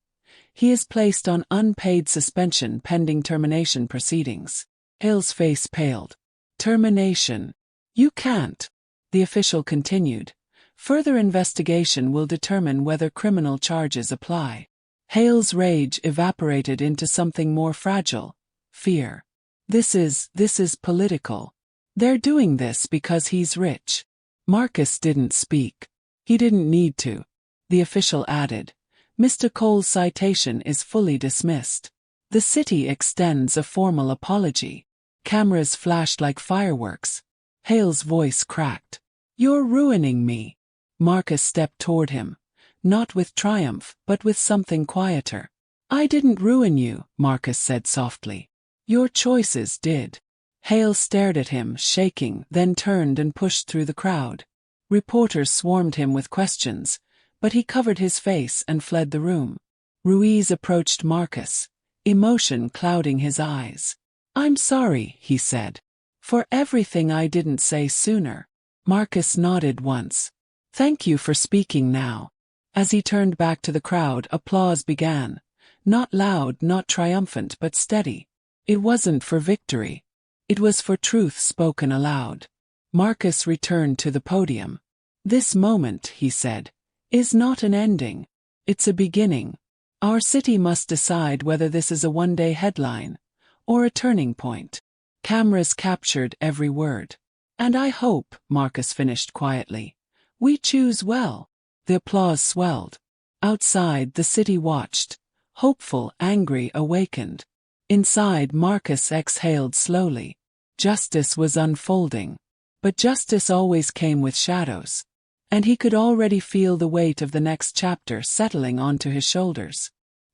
He is placed on unpaid suspension pending termination proceedings. Hale's face paled. Termination. You can't. The official continued. Further investigation will determine whether criminal charges apply. Hale's rage evaporated into something more fragile. Fear. This is political. They're doing this because he's rich. Marcus didn't speak. He didn't need to. The official added. Mr. Cole's citation is fully dismissed. The city extends a formal apology. Cameras flashed like fireworks. Hale's voice cracked. You're ruining me. Marcus stepped toward him. Not with triumph, but with something quieter. I didn't ruin you, Marcus said softly. Your choices did. Hale stared at him, shaking, then turned and pushed through the crowd. Reporters swarmed him with questions, but he covered his face and fled the room. Ruiz approached Marcus, emotion clouding his eyes. I'm sorry, he said. For everything I didn't say sooner. Marcus nodded once. Thank you for speaking now. As he turned back to the crowd, applause began. Not loud, not triumphant, but steady. It wasn't for victory. It was for truth spoken aloud. Marcus returned to the podium. This moment, he said, is not an ending. It's a beginning. Our city must decide whether this is a one-day headline or a turning point. Cameras captured every word. And I hope, Marcus finished quietly, we choose well. The applause swelled. Outside, the city watched. Hopeful, angry, awakened. Inside, Marcus exhaled slowly. Justice was unfolding. But justice always came with shadows. And he could already feel the weight of the next chapter settling onto his shoulders.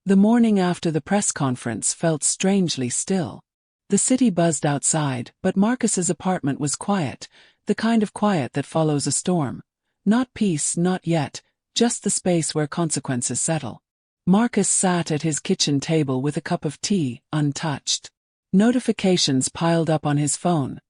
The morning after the press conference felt strangely still. The city buzzed outside, but Marcus's apartment was quiet, the kind of quiet that follows a storm. Not peace, not yet, just the space where consequences settle. Marcus sat at his kitchen table with a cup of tea, untouched. Notifications piled up on his phone.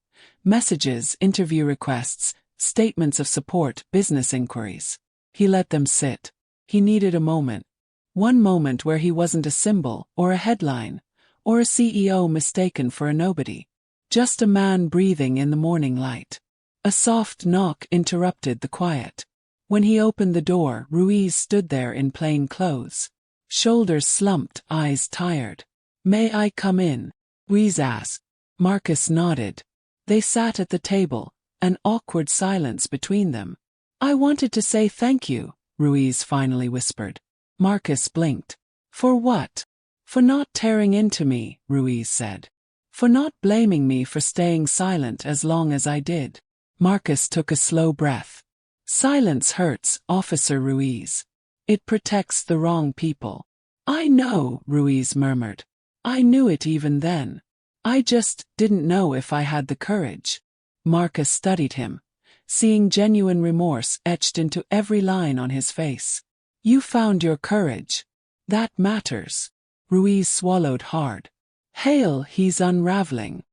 Messages, interview requests, statements of support, business inquiries. He let them sit. He needed a moment. One moment where he wasn't a symbol, or a headline, or a CEO mistaken for a nobody. Just a man breathing in the morning light. A soft knock interrupted the quiet. When he opened the door, Ruiz stood there in plain clothes. Shoulders slumped, eyes tired. May I come in? Ruiz asked. Marcus nodded. They sat at the table, an awkward silence between them. I wanted to say thank you, Ruiz finally whispered. Marcus blinked. For what? For not tearing into me, Ruiz said. For not blaming me for staying silent as long as I did. Marcus took a slow breath. Silence hurts, Officer Ruiz. It protects the wrong people. I know, Ruiz murmured. I knew it even then. I just didn't know if I had the courage. Marcus studied him, seeing genuine remorse etched into every line on his face. You found your courage. That matters. Ruiz swallowed hard. Hale, he's unraveling.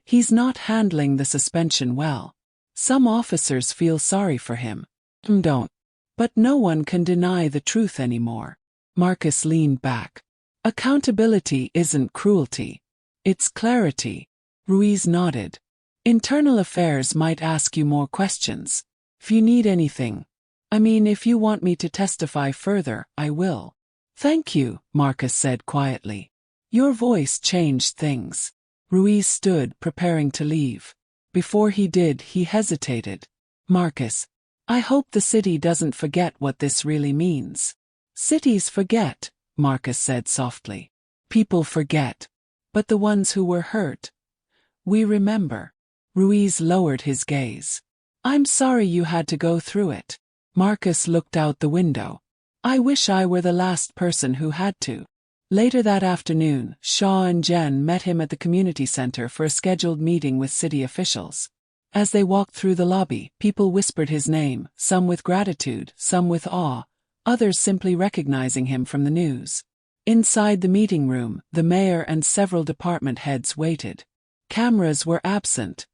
He's not handling the suspension well. Some officers feel sorry for him. Don't. But no one can deny the truth anymore. Marcus leaned back. Accountability isn't cruelty. It's clarity. Ruiz nodded. Internal affairs might ask you more questions. If you need anything. If you want me to testify further, I will. Thank you, Marcus said quietly. Your voice changed things. Ruiz stood, preparing to leave. Before he did, he hesitated. Marcus, I hope the city doesn't forget what this really means. Cities forget, Marcus said softly. People forget. But the ones who were hurt, we remember. Ruiz lowered his gaze. I'm sorry you had to go through it. Marcus looked out the window. I wish I were the last person who had to. Later that afternoon, Shaw and Jen met him at the community center for a scheduled meeting with city officials. As they walked through the lobby, people whispered his name, some with gratitude, some with awe, others simply recognizing him from the news. Inside the meeting room, the mayor and several department heads waited. Cameras were absent.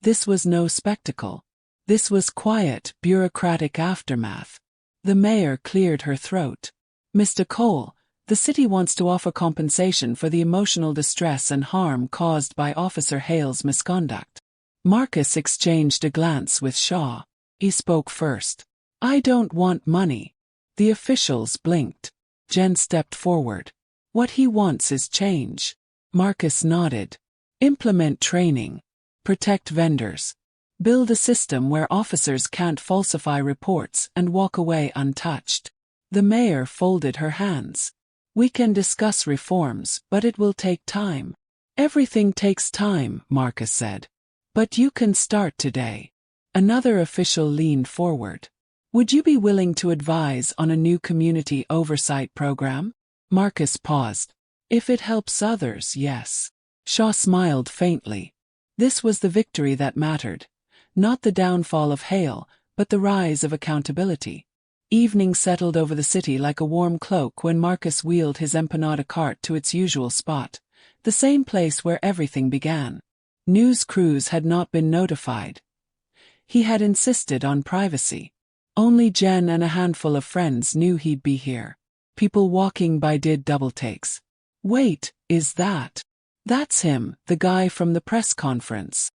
This was no spectacle. This was quiet, bureaucratic aftermath. The mayor cleared her throat. Mr. Cole, the city wants to offer compensation for the emotional distress and harm caused by Officer Hale's misconduct. Marcus exchanged a glance with Shaw. He spoke first. I don't want money. The officials blinked. Jen stepped forward. What he wants is change. Marcus nodded. Implement training. Protect vendors. Build a system where officers can't falsify reports and walk away untouched. The mayor folded her hands. We can discuss reforms, but it will take time. Everything takes time, Marcus said. But you can start today. Another official leaned forward. Would you be willing to advise on a new community oversight program? Marcus paused. If it helps others, yes. Shaw smiled faintly. This was the victory that mattered. Not the downfall of Hale, but the rise of accountability. Evening settled over the city like a warm cloak when Marcus wheeled his empanada cart to its usual spot, the same place where everything began. News crews had not been notified. He had insisted on privacy. Only Jen and a handful of friends knew he'd be here. People walking by did double takes. Wait, is that? That's him, the guy from the press conference.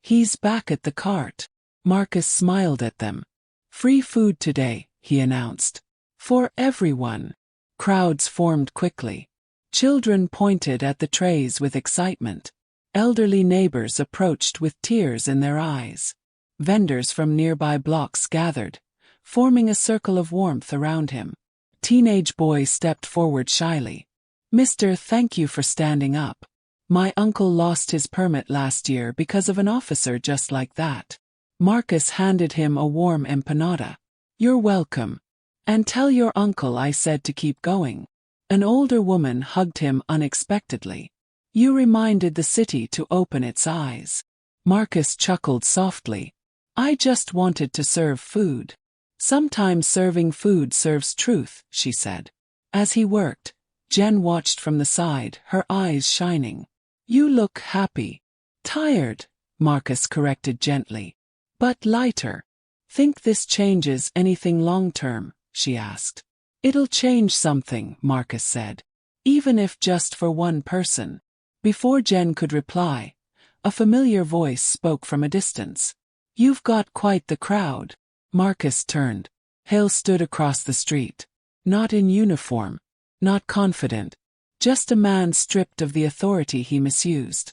He's back at the cart. Marcus smiled at them. Free food today, he announced. For everyone. Crowds formed quickly. Children pointed at the trays with excitement. Elderly neighbors approached with tears in their eyes. Vendors from nearby blocks gathered, forming a circle of warmth around him. Teenage boys stepped forward shyly. Mister, thank you for standing up. My uncle lost his permit last year because of an officer just like that. Marcus handed him a warm empanada. You're welcome. And tell your uncle I said to keep going. An older woman hugged him unexpectedly. You reminded the city to open its eyes. Marcus chuckled softly. I just wanted to serve food. Sometimes serving food serves truth, she said. As he worked, Jen watched from the side, her eyes shining. You look happy. Tired, Marcus corrected gently. But lighter. Think this changes anything long-term, she asked. It'll change something, Marcus said. Even if just for one person. Before Jen could reply, a familiar voice spoke from a distance. You've got quite the crowd. Marcus turned. Hale stood across the street. Not in uniform. Not confident. Just a man stripped of the authority he misused.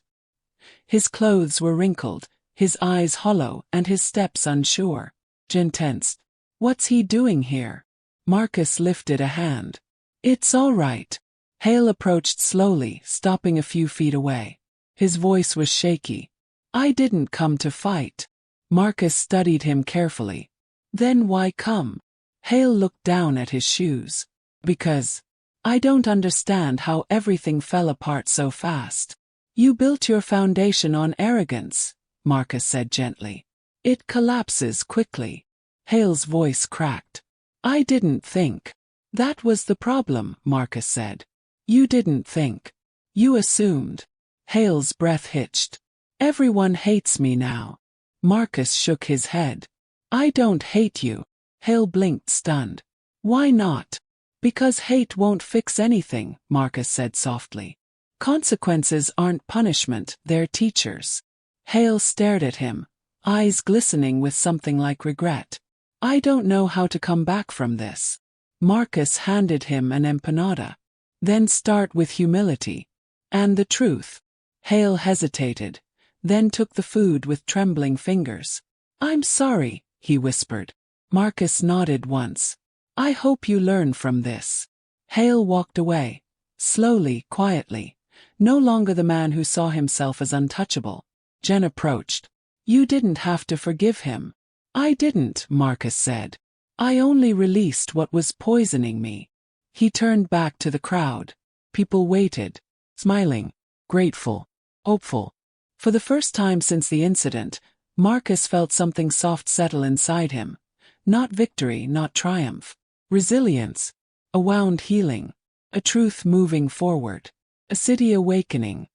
His clothes were wrinkled, his eyes hollow and his steps unsure. Jen tensed. What's he doing here? Marcus lifted a hand. It's all right. Hale approached slowly, stopping a few feet away. His voice was shaky. I didn't come to fight. Marcus studied him carefully. Then why come? Hale looked down at his shoes. Because I don't understand how everything fell apart so fast. You built your foundation on arrogance, Marcus said gently. It collapses quickly. Hale's voice cracked. I didn't think. That was the problem, Marcus said. You didn't think. You assumed. Hale's breath hitched. Everyone hates me now. Marcus shook his head. I don't hate you. Hale blinked stunned. Why not? Because hate won't fix anything, Marcus said softly. Consequences aren't punishment, they're teachers. Hale stared at him, eyes glistening with something like regret. I don't know how to come back from this. Marcus handed him an empanada. Then start with humility. And the truth. Hale hesitated, then took the food with trembling fingers. I'm sorry, he whispered. Marcus nodded once. I hope you learn from this. Hale walked away, slowly, quietly, no longer the man who saw himself as untouchable. Jen approached. You didn't have to forgive him. I didn't, Marcus said. I only released what was poisoning me. He turned back to the crowd. People waited, smiling, grateful, hopeful. For the first time since the incident, Marcus felt something soft settle inside him. Not victory, not triumph. Resilience. A wound healing. A truth moving forward. A city awakening.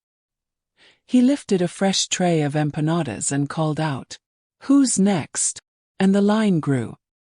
He lifted a fresh tray of empanadas and called out, Who's next? And the line grew.